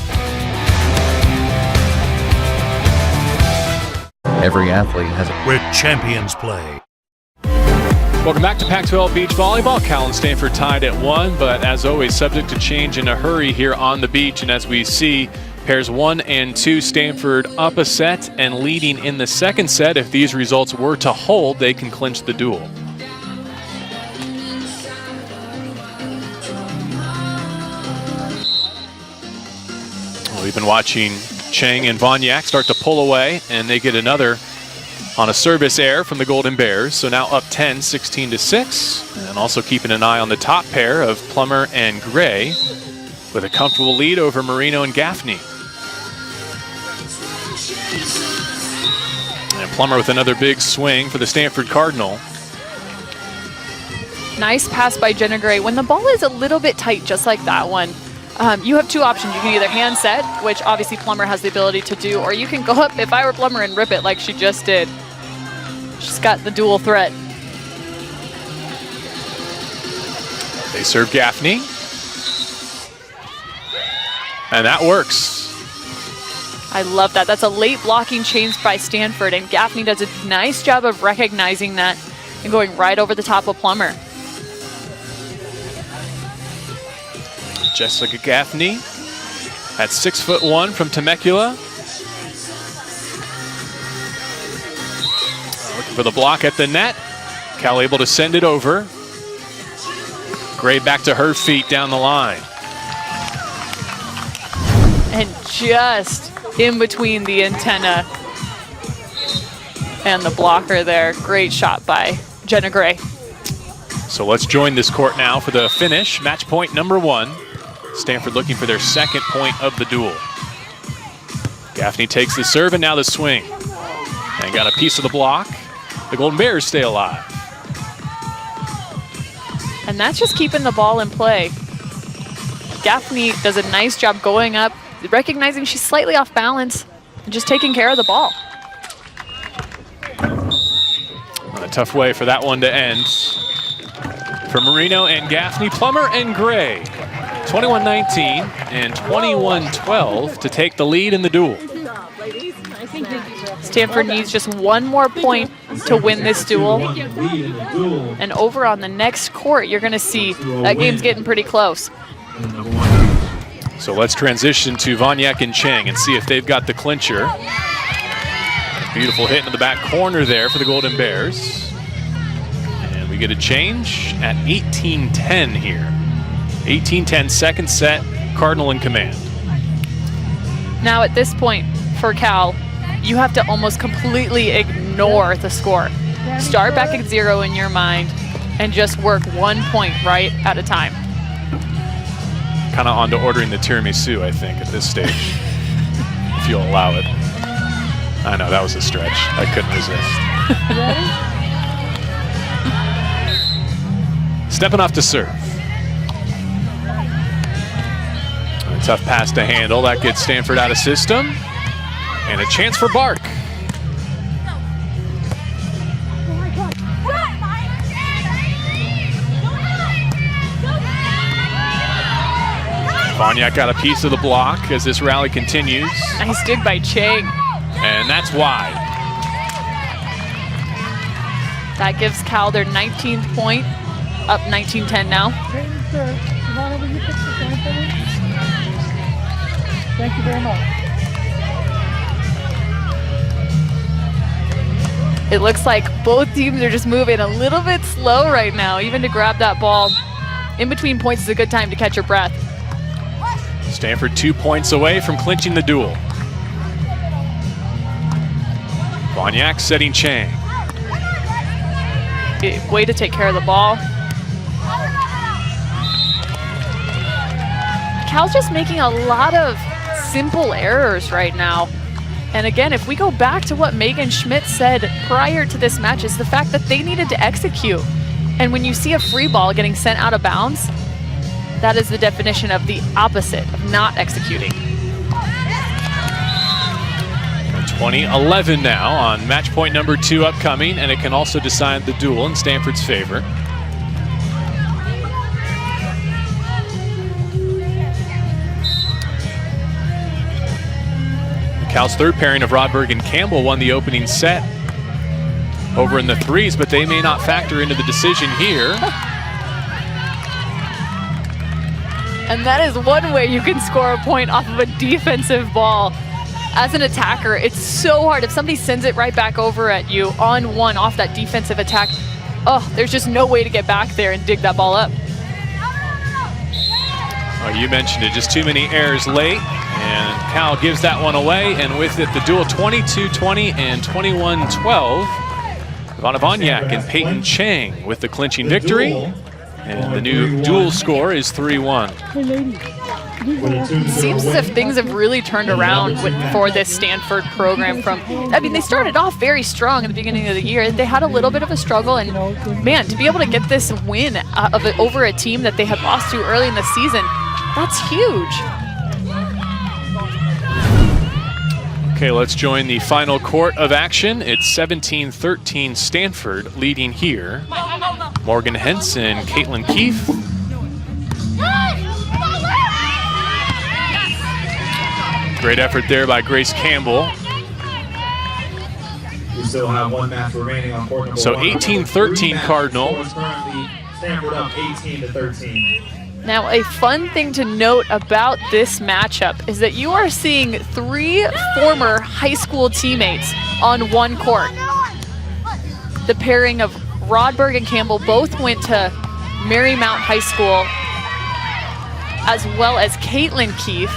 Every athlete has where champions play. Welcome back to Pac-12 Beach Volleyball. Cal and Stanford tied at 1, but as always, subject to change in a hurry here on the beach. And as we see, pairs 1 and 2, Stanford up a set and leading in the second set. If these results were to hold, they can clinch the duel. Well, we've been watching Chang and Wozniak start to pull away, and they get another on a service error from the Golden Bears. So now up 10, 16-6. And also keeping an eye on the top pair of Plummer and Gray with a comfortable lead over Marino and Gaffney. And Plummer with another big swing for the Stanford Cardinal. Nice pass by Jenna Gray. When the ball is a little bit tight, just like that one, you have two options. You can either hand set, which obviously Plummer has the ability to do, or you can go up, if I were Plummer, and rip it like she just did. She's got the dual threat. They serve Gaffney. And that works. I love that. That's a late blocking change by Stanford, and Gaffney does a nice job of recognizing that and going right over the top of Plummer. Jessica Gaffney at 6'1" from Temecula. Looking for the block at the net. Cal able to send it over. Gray back to her feet down the line. And just in between the antenna and the blocker there. Great shot by Jenna Gray. So let's join this court now for the finish. Match point number 1. Stanford looking for their second point of the duel. Gaffney takes the serve and now the swing. And got a piece of the block. The Golden Bears stay alive. And that's just keeping the ball in play. Gaffney does a nice job going up, recognizing she's slightly off balance, and just taking care of the ball. A tough way for that one to end. For Marino and Gaffney, Plummer and Gray. 21-19 and 21-12 to take the lead in the duel. Stanford needs just one more point to win this duel. And over on the next court, you're going to see that game's getting pretty close. So let's transition to Wozniak and Chang and see if they've got the clincher. Beautiful hit into the back corner there for the Golden Bears. And we get a change at 18-10 here. 18-10 second set, Cardinal in command. Now at this point for Cal, you have to almost completely ignore the score. Start back at 0 in your mind and just work 1 point right at a time. Kind of on to ordering the tiramisu, I think, at this stage, if you'll allow it. I know, that was a stretch. I couldn't resist. Stepping off to serve. A tough pass to handle. That gets Stanford out of system. And a chance for Bark. Wozniak got a piece of the block as this rally continues. Nice dig by Chang. And that's wide. That gives Cal their 19th point, up 19-10 now. Thank you very much. It looks like both teams are just moving a little bit slow right now, even to grab that ball. In between points is a good time to catch your breath. Stanford 2 points away from clinching the duel. Wozniak setting Chang. Way to take care of the ball. Cal's just making a lot of simple errors right now. And again, if we go back to what Megan Schmidt said prior to this match, is the fact that they needed to execute. And when you see a free ball getting sent out of bounds, that is the definition of the opposite of not executing. 20-11 now on match point number 2 upcoming, and it can also decide the duel in Stanford's favor. Cal's third pairing of Rodberg and Campbell won the opening set over in the threes, but they may not factor into the decision here. And that is one way you can score a point off of a defensive ball. As an attacker, it's so hard. If somebody sends it right back over at you on one off that defensive attack, oh, there's just no way to get back there and dig that ball up. Oh, you mentioned it, just too many errors late, and Cal gives that one away, and with it, the duel 22-20 and 21-12. Ivana Wozniak and Peyton Chang with the clinching victory, and the new duel score is 3-1. It seems as if things have really turned around for this Stanford program. They started off very strong at the beginning of the year. They had a little bit of a struggle, and man, to be able to get this win over a team that they had lost to early in the season, that's huge. Okay, let's join the final court of action. It's 17-13 Stanford leading here. Morgan Henson, Caitlin Keefe. Great effort there by Grace Campbell. We still have one match remaining on court number so 18-13 Cardinal. Currently Stanford up 18-13. Now, a fun thing to note about this matchup is that you are seeing 3 former high school teammates on one court. The pairing of Rodberg and Campbell both went to Marymount High School, as well as Caitlin Keefe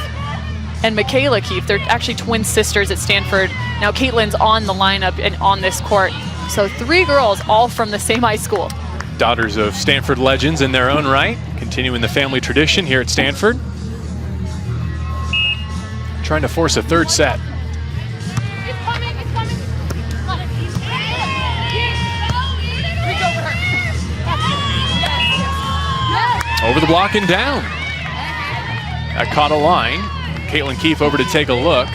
and Michaela Keefe. They're actually twin sisters at Stanford. Now Caitlin's on the lineup and on this court. So 3 girls all from the same high school. Daughters of Stanford legends in their own right, continuing the family tradition here at Stanford. Trying to force a third set. Over the block and down. That caught a line. Caitlin Keefe over to take a look.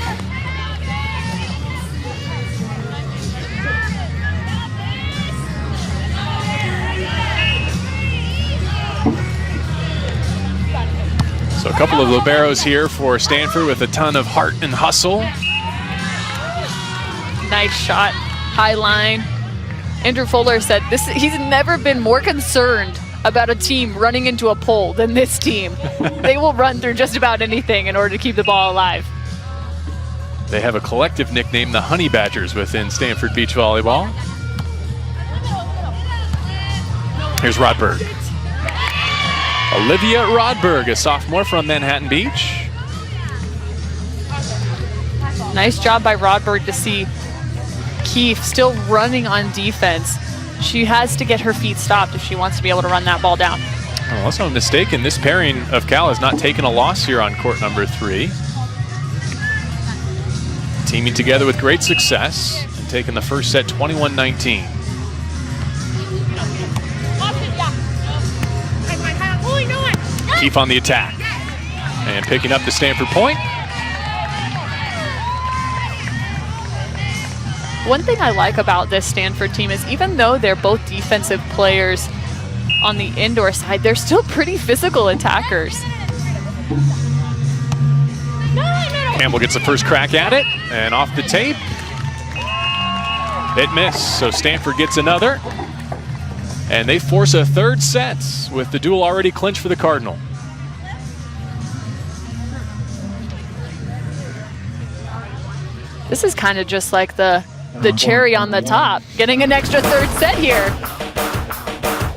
So a couple of liberos here for Stanford with a ton of heart and hustle. Nice shot, high line. Andrew Fuller said he's never been more concerned about a team running into a pole than this team. They will run through just about anything in order to keep the ball alive. They have a collective nickname, the Honey Badgers, within Stanford Beach Volleyball. Here's Rodberg. Olivia Rodberg, a sophomore from Manhattan Beach. Nice job by Rodberg to see Keefe still running on defense. She has to get her feet stopped if she wants to be able to run that ball down. Unless I'm mistaken, this pairing of Cal has not taken a loss here on court number 3. Teaming together with great success and taking the first set 21-19. Keefe on the attack and picking up the Stanford point. One thing I like about this Stanford team is even though they're both defensive players on the indoor side, they're still pretty physical attackers. Campbell gets the first crack at it, and off the tape. It missed, so Stanford gets another. And they force a third set with the duel already clinched for the Cardinal. This is kind of just like the cherry on the top, getting an extra third set here.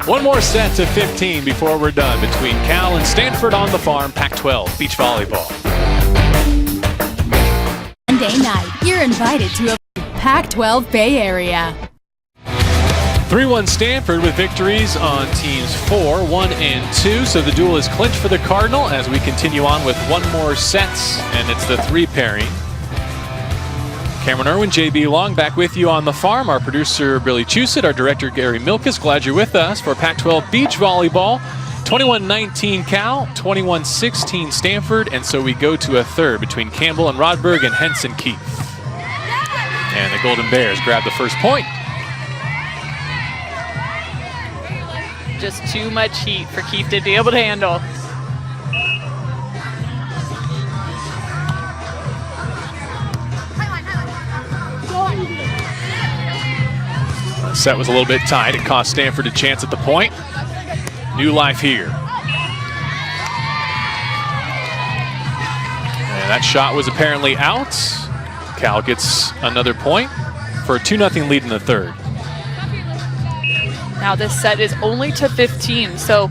One more set to 15 before we're done between Cal and Stanford on the farm, Pac-12 beach volleyball. Monday night, you're invited to a Pac-12 Bay Area. 3-1 Stanford with victories on teams 4, 1, and 2. So the duel is clinched for the Cardinal as we continue on with one more set, and it's the 3 pairing. Cameron Irwin, JB Long back with you on the farm. Our producer Billy Chusett, our director Gary Milkus. Glad you're with us for Pac-12 beach volleyball. 21-19 Cal, 21-16 Stanford, and so we go to a third between Campbell and Rodberg and Henson Keefe. And the Golden Bears grab the first point. Just too much heat for Keefe to be able to handle. The set was a little bit tight. It cost Stanford a chance at the point. New life here. And that shot was apparently out. Cal gets another point for a 2-0 lead in the third. Now this set is only to 15, so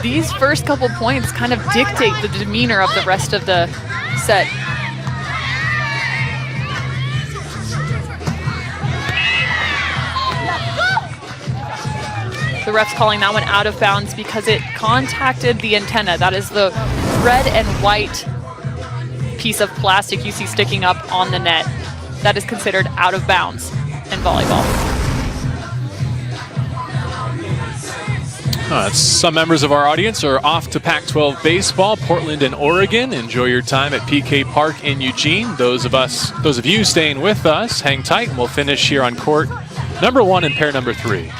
these first couple points kind of dictate the demeanor of the rest of the set. The ref's calling that one out of bounds because it contacted the antenna. That is the red and white piece of plastic you see sticking up on the net. That is considered out of bounds in volleyball. Some members of our audience are off to Pac-12 baseball, Portland and Oregon. Enjoy your time at PK Park in Eugene. Those of you staying with us, hang tight, and we'll finish here on court number 1 and pair number 3.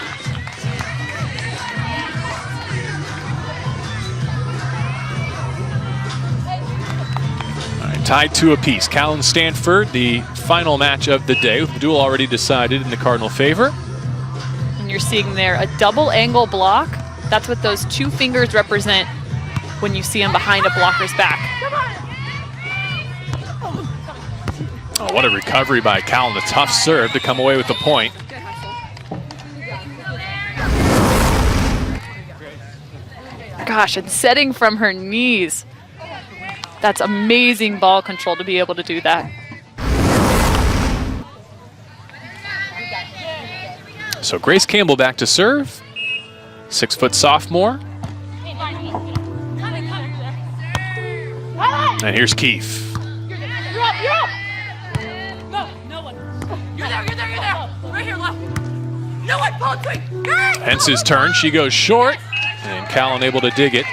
Tied 2 apiece. Cal and Stanford, the final match of the day, with the duel already decided in the Cardinal favor. And you're seeing there a double angle block. That's what those 2 fingers represent when you see them behind a blocker's back. Oh, what a recovery by Cal and the tough serve to come away with the point. Gosh, and setting from her knees. That's amazing ball control to be able to do that. So Grace Campbell back to serve. 6-foot sophomore. And here's Keefe. You're up, you're up! No one. You're there. Right here, left. No one, ball swing! Hence's turn, she goes short, and Cal unable to dig it.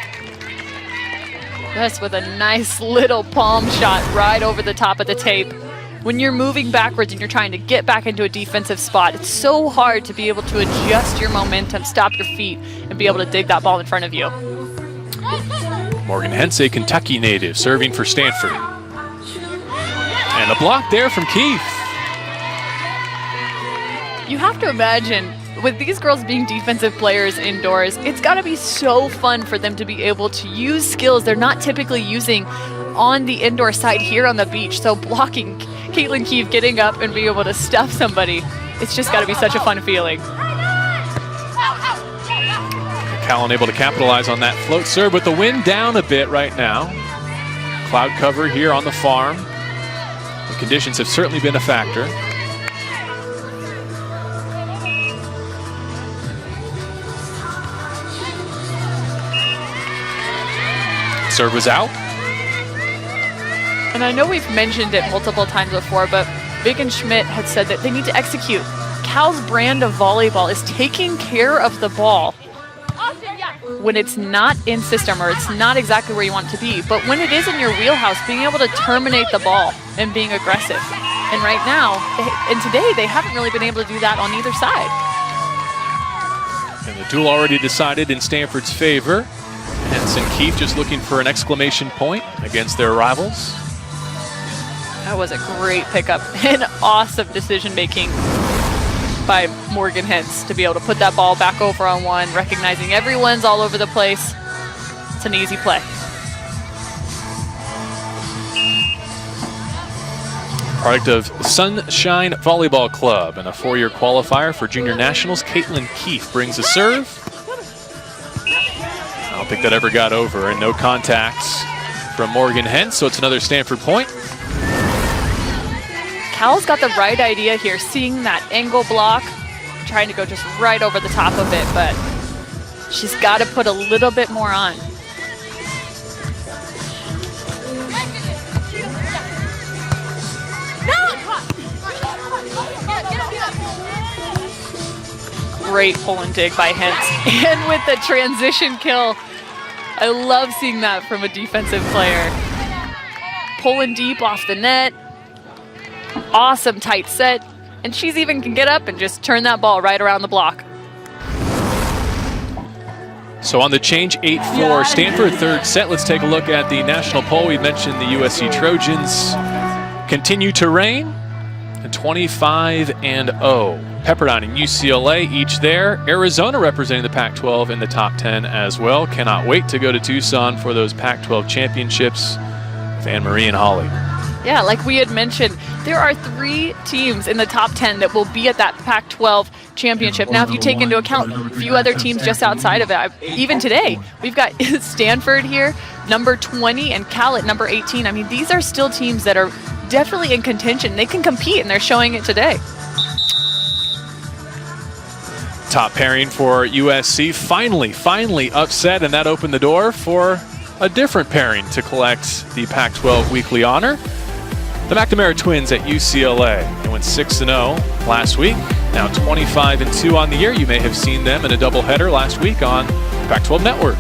Yes, with a nice little palm shot right over the top of the tape. When you're moving backwards and you're trying to get back into a defensive spot, it's so hard to be able to adjust your momentum, stop your feet, and be able to dig that ball in front of you. Morgan Hentz, a Kentucky native, serving for Stanford. And a block there from Keefe. You have to imagine, with these girls being defensive players indoors, it's got to be so fun for them to be able to use skills they're not typically using on the indoor side here on the beach. So blocking Caitlin Keefe, getting up and being able to stuff somebody, it's just got to be such a fun feeling. Cal unable to capitalize on that float serve, with the wind down a bit right now. Cloud cover here on the farm. The conditions have certainly been a factor. Serve was out. And I know we've mentioned it multiple times before, but Vigen Schmidt had said that they need to execute. Cal's brand of volleyball is taking care of the ball when it's not in system or it's not exactly where you want it to be. But when it is in your wheelhouse, being able to terminate the ball and being aggressive. And right now, and today, they haven't really been able to do that on either side. And the duel already decided in Stanford's favor. Henson Keefe just looking for an exclamation point against their rivals. That was a great pickup and awesome decision making by Morgan Hintz to be able to put that ball back over on one, recognizing everyone's all over the place. It's an easy play. Product of Sunshine Volleyball Club and a 4-year qualifier for Junior Nationals. Caitlin Keefe brings a serve. I don't think that ever got over, and no contacts from Morgan Hintz, so it's another Stanford point. Cal's got the right idea here, seeing that angle block, trying to go just right over the top of it, but she's got to put a little bit more on. Great pull and dig by Hintz. And with the transition kill, I love seeing that from a defensive player. Pulling deep off the net. Awesome tight set. And she's even can get up and just turn that ball right around the block. So on the change, 8-4 Stanford, third set. Let's take a look at the national poll. We mentioned the USC Trojans continue to reign at 25-0. Pepperdine and UCLA each there. Arizona representing the Pac-12 in the top 10 as well. Cannot wait to go to Tucson for those Pac-12 championships with Anne-Marie and Holly. Yeah, like we had mentioned, there are 3 teams in the top 10 that will be at that Pac-12 championship. Now, if you take into account a few other teams just outside of it, even today, we've got Stanford here, number 20, and Cal at number 18. I mean, these are still teams that are definitely in contention. They can compete, and they're showing it today. Top pairing for USC, finally upset, and that opened the door for a different pairing to collect the Pac-12 weekly honor. The McNamara twins at UCLA. They went 6-0 last week, now 25-2 on the year. You may have seen them in a doubleheader last week on Pac-12 Network.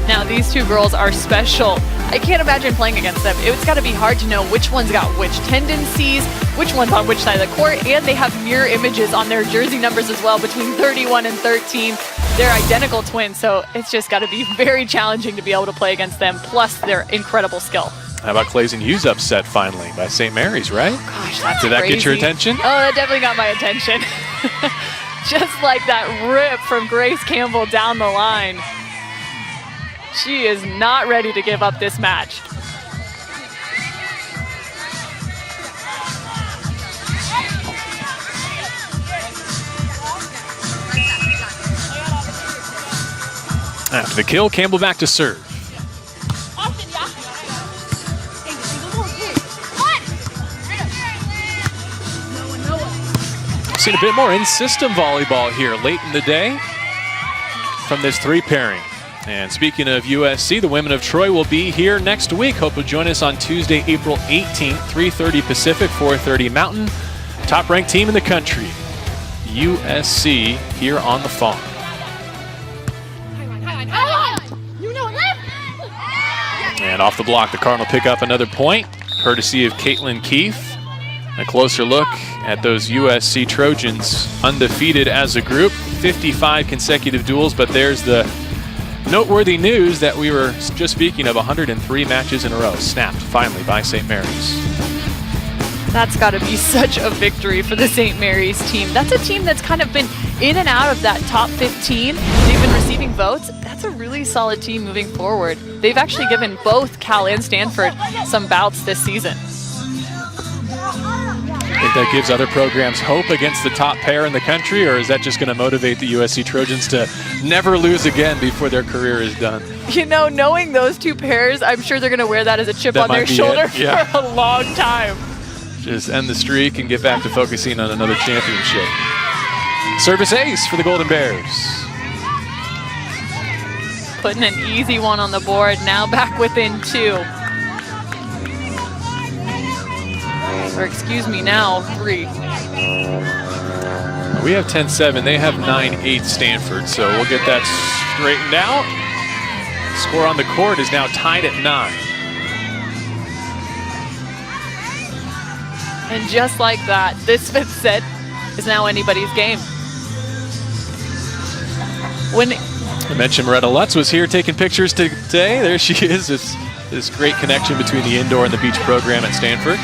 Now, these two girls are special. I can't imagine playing against them. It's got to be hard to know which one's got which tendencies, which one's on which side of the court, and they have mirror images on their jersey numbers as well between 31 and 13. They're identical twins, so it's just got to be very challenging to be able to play against them, plus their incredible skill. How about Clayson Hughes upset finally by St. Mary's, right? Gosh, that's Did that crazy. get your attention? Oh, that definitely got my attention. Just like that rip from Grace Campbell down the line. She is not ready to give up this match. After the kill, Campbell back to serve. Seen a bit more in-system volleyball here late in the day from this 3 pairing. And speaking of USC, the women of Troy will be here next week. Hope you'll join us on Tuesday, April 18th, 3:30 Pacific, 4:30 Mountain. Top-ranked team in the country, USC, here on the farm. And off the block, the Cardinal pick up another point, courtesy of Caitlin Keefe. A closer look at those USC Trojans, undefeated as a group, 55 consecutive duels, but there's the noteworthy news that we were just speaking of, 103 matches in a row, snapped finally by St. Mary's. That's got to be such a victory for the St. Mary's team. That's a team that's kind of been in and out of that top 15. They've been receiving votes. That's a really solid team moving forward. They've actually given both Cal and Stanford some bouts this season. I think that gives other programs hope against the top pair in the country, or is that just going to motivate the USC Trojans to never lose again before their career is done? You know, knowing those 2 pairs, I'm sure they're going to wear that as a chip on their shoulder for a long time. Just end the streak and get back to focusing on another championship. Service ace for the Golden Bears. Putting an easy one on the board, now back within 2. Or excuse me, now 3. We have 10-7. They have 9-8 Stanford, so we'll get that straightened out. Score on the court is now tied at 9. And just like that, this 5th set is now anybody's game. When I mentioned Moretta Lutz was here taking pictures today. There she is. This this great connection between the indoor and the beach program at Stanford.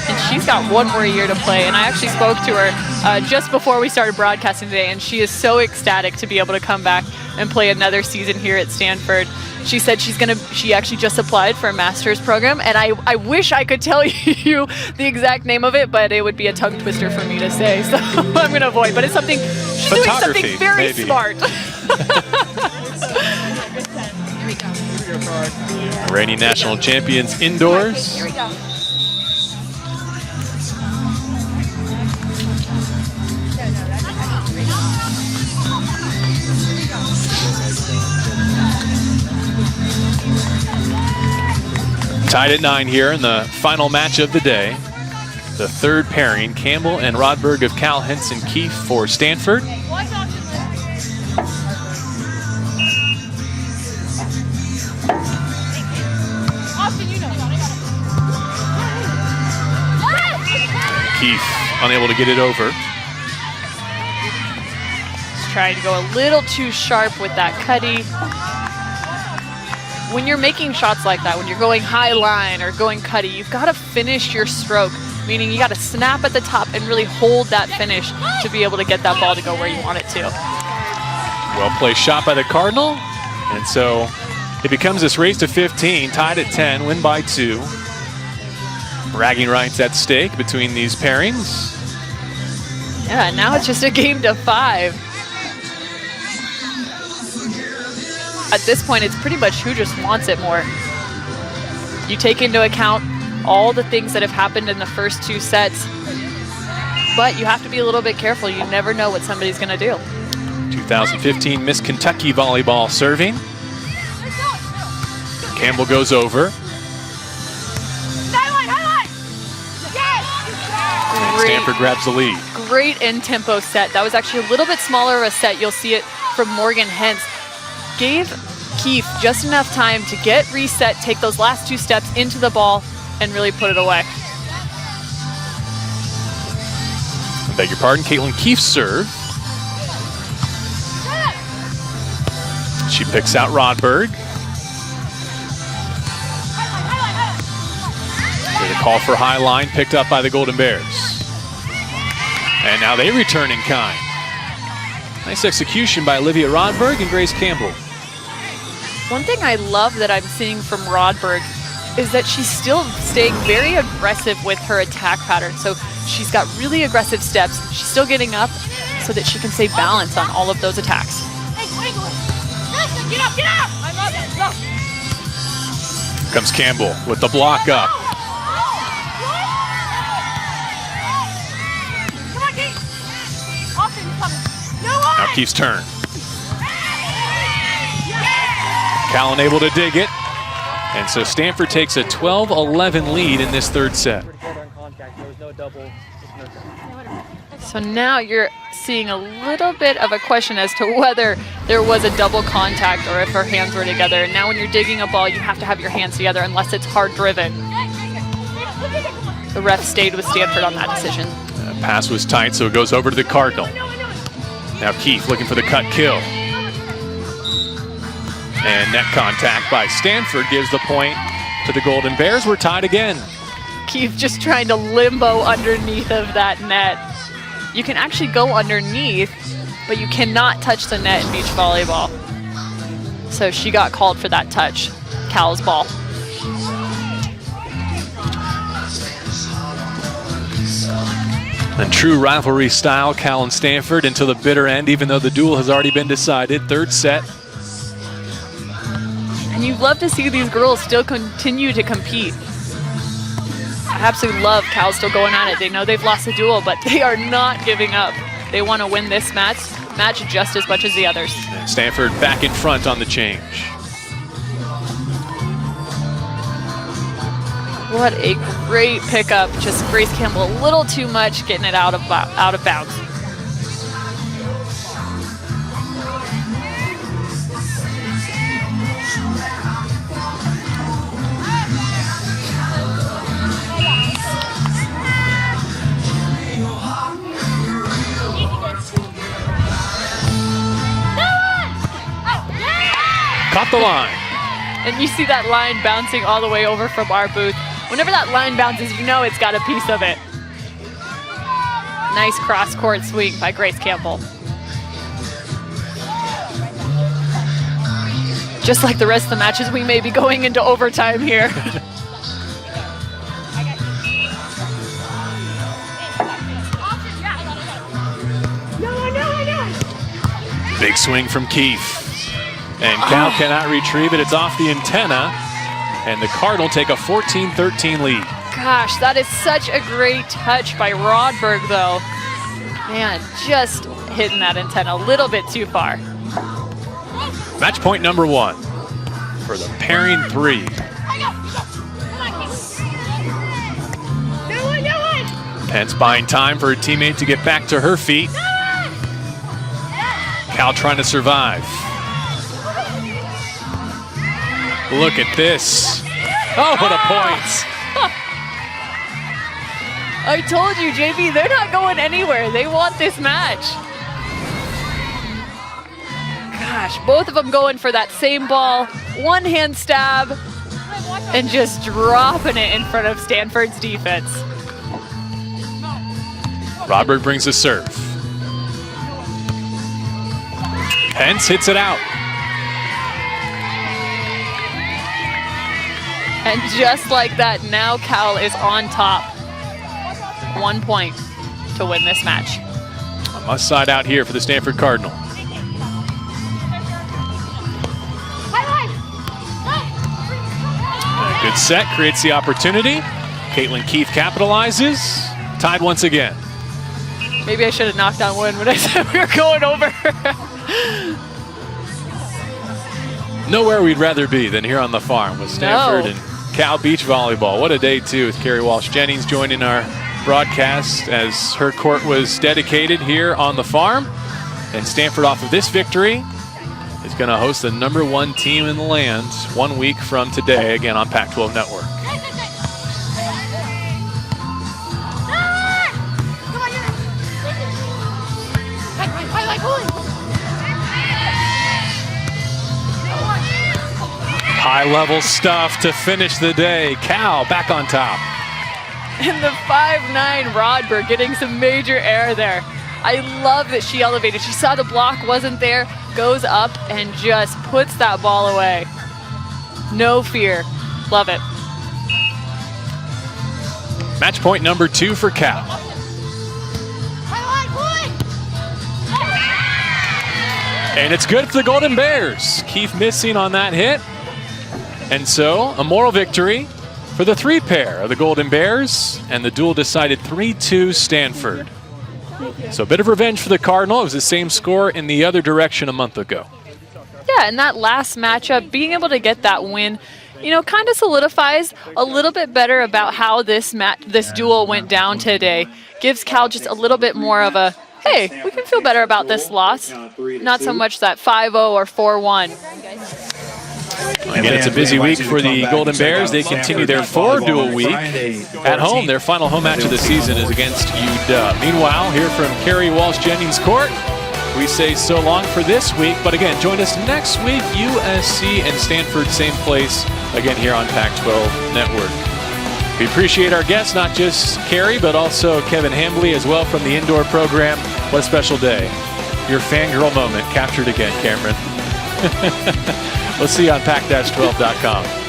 And she's got one more year to play. And I actually spoke to her just before we started broadcasting today, and she is so ecstatic to be able to come back and play another season here at Stanford. She said she actually just applied for a master's program, and I wish I could tell you the exact name of it, but it would be a tongue twister for me to say, so I'm going to avoid. But it's something, she's doing something very maybe. smart. Reigning national champions indoors. Here we go. Tied at 9 here in the final match of the day. The third pairing, Campbell and Rodberg of Cal, Henson Keefe for Stanford. Keefe unable to get it over. Just trying to go a little too sharp with that cutty. When you're making shots like that, when you're going high line or going cutty, you've got to finish your stroke, meaning you got to snap at the top and really hold that finish to be able to get that ball to go where you want it to. Well placed shot by the Cardinal, and so it becomes this race to 15, tied at 10, win by 2. Bragging rights at stake between these pairings. Yeah, now it's just a game to 5. At this point, it's pretty much who just wants it more. You take into account all the things that have happened in the first 2 sets, but you have to be a little bit careful. You never know what somebody's going to do. 2015 Miss Kentucky volleyball serving. Campbell goes over. And Stanford grabs the lead. Great in-tempo set. That was actually a little bit smaller of a set. You'll see it from Morgan Hentz. Gave Keefe just enough time to get reset, take those last 2 steps into the ball, and really put it away. I beg your pardon, Caitlin Keefe's serve. She picks out Rodberg. The call for high line picked up by the Golden Bears. And now they return in kind. Nice execution by Olivia Rodberg and Grace Campbell. One thing I love that I'm seeing from Rodberg is that she's still staying very aggressive with her attack pattern. So she's got really aggressive steps. She's still getting up so that she can stay balanced on all of those attacks. Get up, get up! I love it. Go. Comes Campbell with the block up. Come on, Keith. Austin's coming. Now Keefe's turn. Cal unable to dig it. And so Stanford takes a 12-11 lead in this third set. So now you're seeing a little bit of a question as to whether there was a double contact or if her hands were together. And now when you're digging a ball, you have to have your hands together unless it's hard driven. The ref stayed with Stanford on that decision. Pass was tight, so it goes over to the Cardinal. Now Keefe looking for the cut kill. And net contact by Stanford gives the point to the Golden Bears. We're tied again. Keefe just trying to limbo underneath of that net. You can actually go underneath, but you cannot touch the net in beach volleyball. So she got called for that touch. Cal's ball. And true rivalry style, Cal and Stanford until the bitter end, even though the duel has already been decided. Third set. And you'd love to see these girls still continue to compete. I absolutely love Cal still going at it. They know they've lost the duel, but they are not giving up. They want to win this match just as much as the others. And Stanford back in front on the change. What a great pickup. Just Grace Campbell a little too much, getting it out of bounds. Caught the line. And you see that line bouncing all the way over from our booth. Whenever that line bounces, you know it's got a piece of it. Nice cross-court swing by Grace Campbell. Just like the rest of the matches, we may be going into overtime here. Big swing from Keefe. And Cal cannot retrieve it. It's off the antenna. And the Cardinal take a 14-13 lead. Gosh, that is such a great touch by Rodberg, though. Man, just hitting that antenna a little bit too far. Match point number 1 for the pairing 3. Pence buying time for her teammate to get back to her feet. Cal trying to survive. Look at this. Oh, what a point. I told you, JB, they're not going anywhere. They want this match. Gosh, both of them going for that same ball. One hand stab and just dropping it in front of Stanford's defense. Rodberg brings the serve. Pence hits it out. And just like that, now Cal is on top. 1 point to win this match. A must side out here for the Stanford Cardinal. A good set, creates the opportunity. Caitlin Keefe capitalizes. Tied once again. Maybe I should have knocked on wood when I said we were going over. Nowhere we'd rather be than here on the farm with Stanford and Cal Beach Volleyball. What a day, too, with Carrie Walsh-Jennings joining our broadcast as her court was dedicated here on the farm. And Stanford, off of this victory, is going to host the #1 team in the land 1 week from today, again on Pac-12 Network. High-level stuff to finish the day. Cal back on top. And the 5'9" Rodberg getting some major air there. I love that she elevated. She saw the block wasn't there, goes up and just puts that ball away. No fear. Love it. Match point number 2 for Cal. And it's good for the Golden Bears. Keefe missing on that hit. And so, a moral victory for the 3 pair of the Golden Bears, and the duel decided 3-2 Stanford. So a bit of revenge for the Cardinal. It was the same score in the other direction a month ago. Yeah, and that last matchup, being able to get that win, you know, kind of solidifies a little bit better about how this duel went down today. Gives Cal just a little bit more of a, hey, we can feel better about this loss. Not so much that 5-0 or 4-1. Again, it's a busy week for the Golden Bears. They continue their 4-duel week at home. Their final home match of the season is against UW. Meanwhile, here from Carrie Walsh-Jennings Court, we say so long for this week. But again, join us next week, USC and Stanford, same place, again here on Pac-12 Network. We appreciate our guests, not just Carrie, but also Kevin Hambly as well from the indoor program. What a special day. Your fangirl moment captured again, Cameron. We'll see you on Pac-12.com.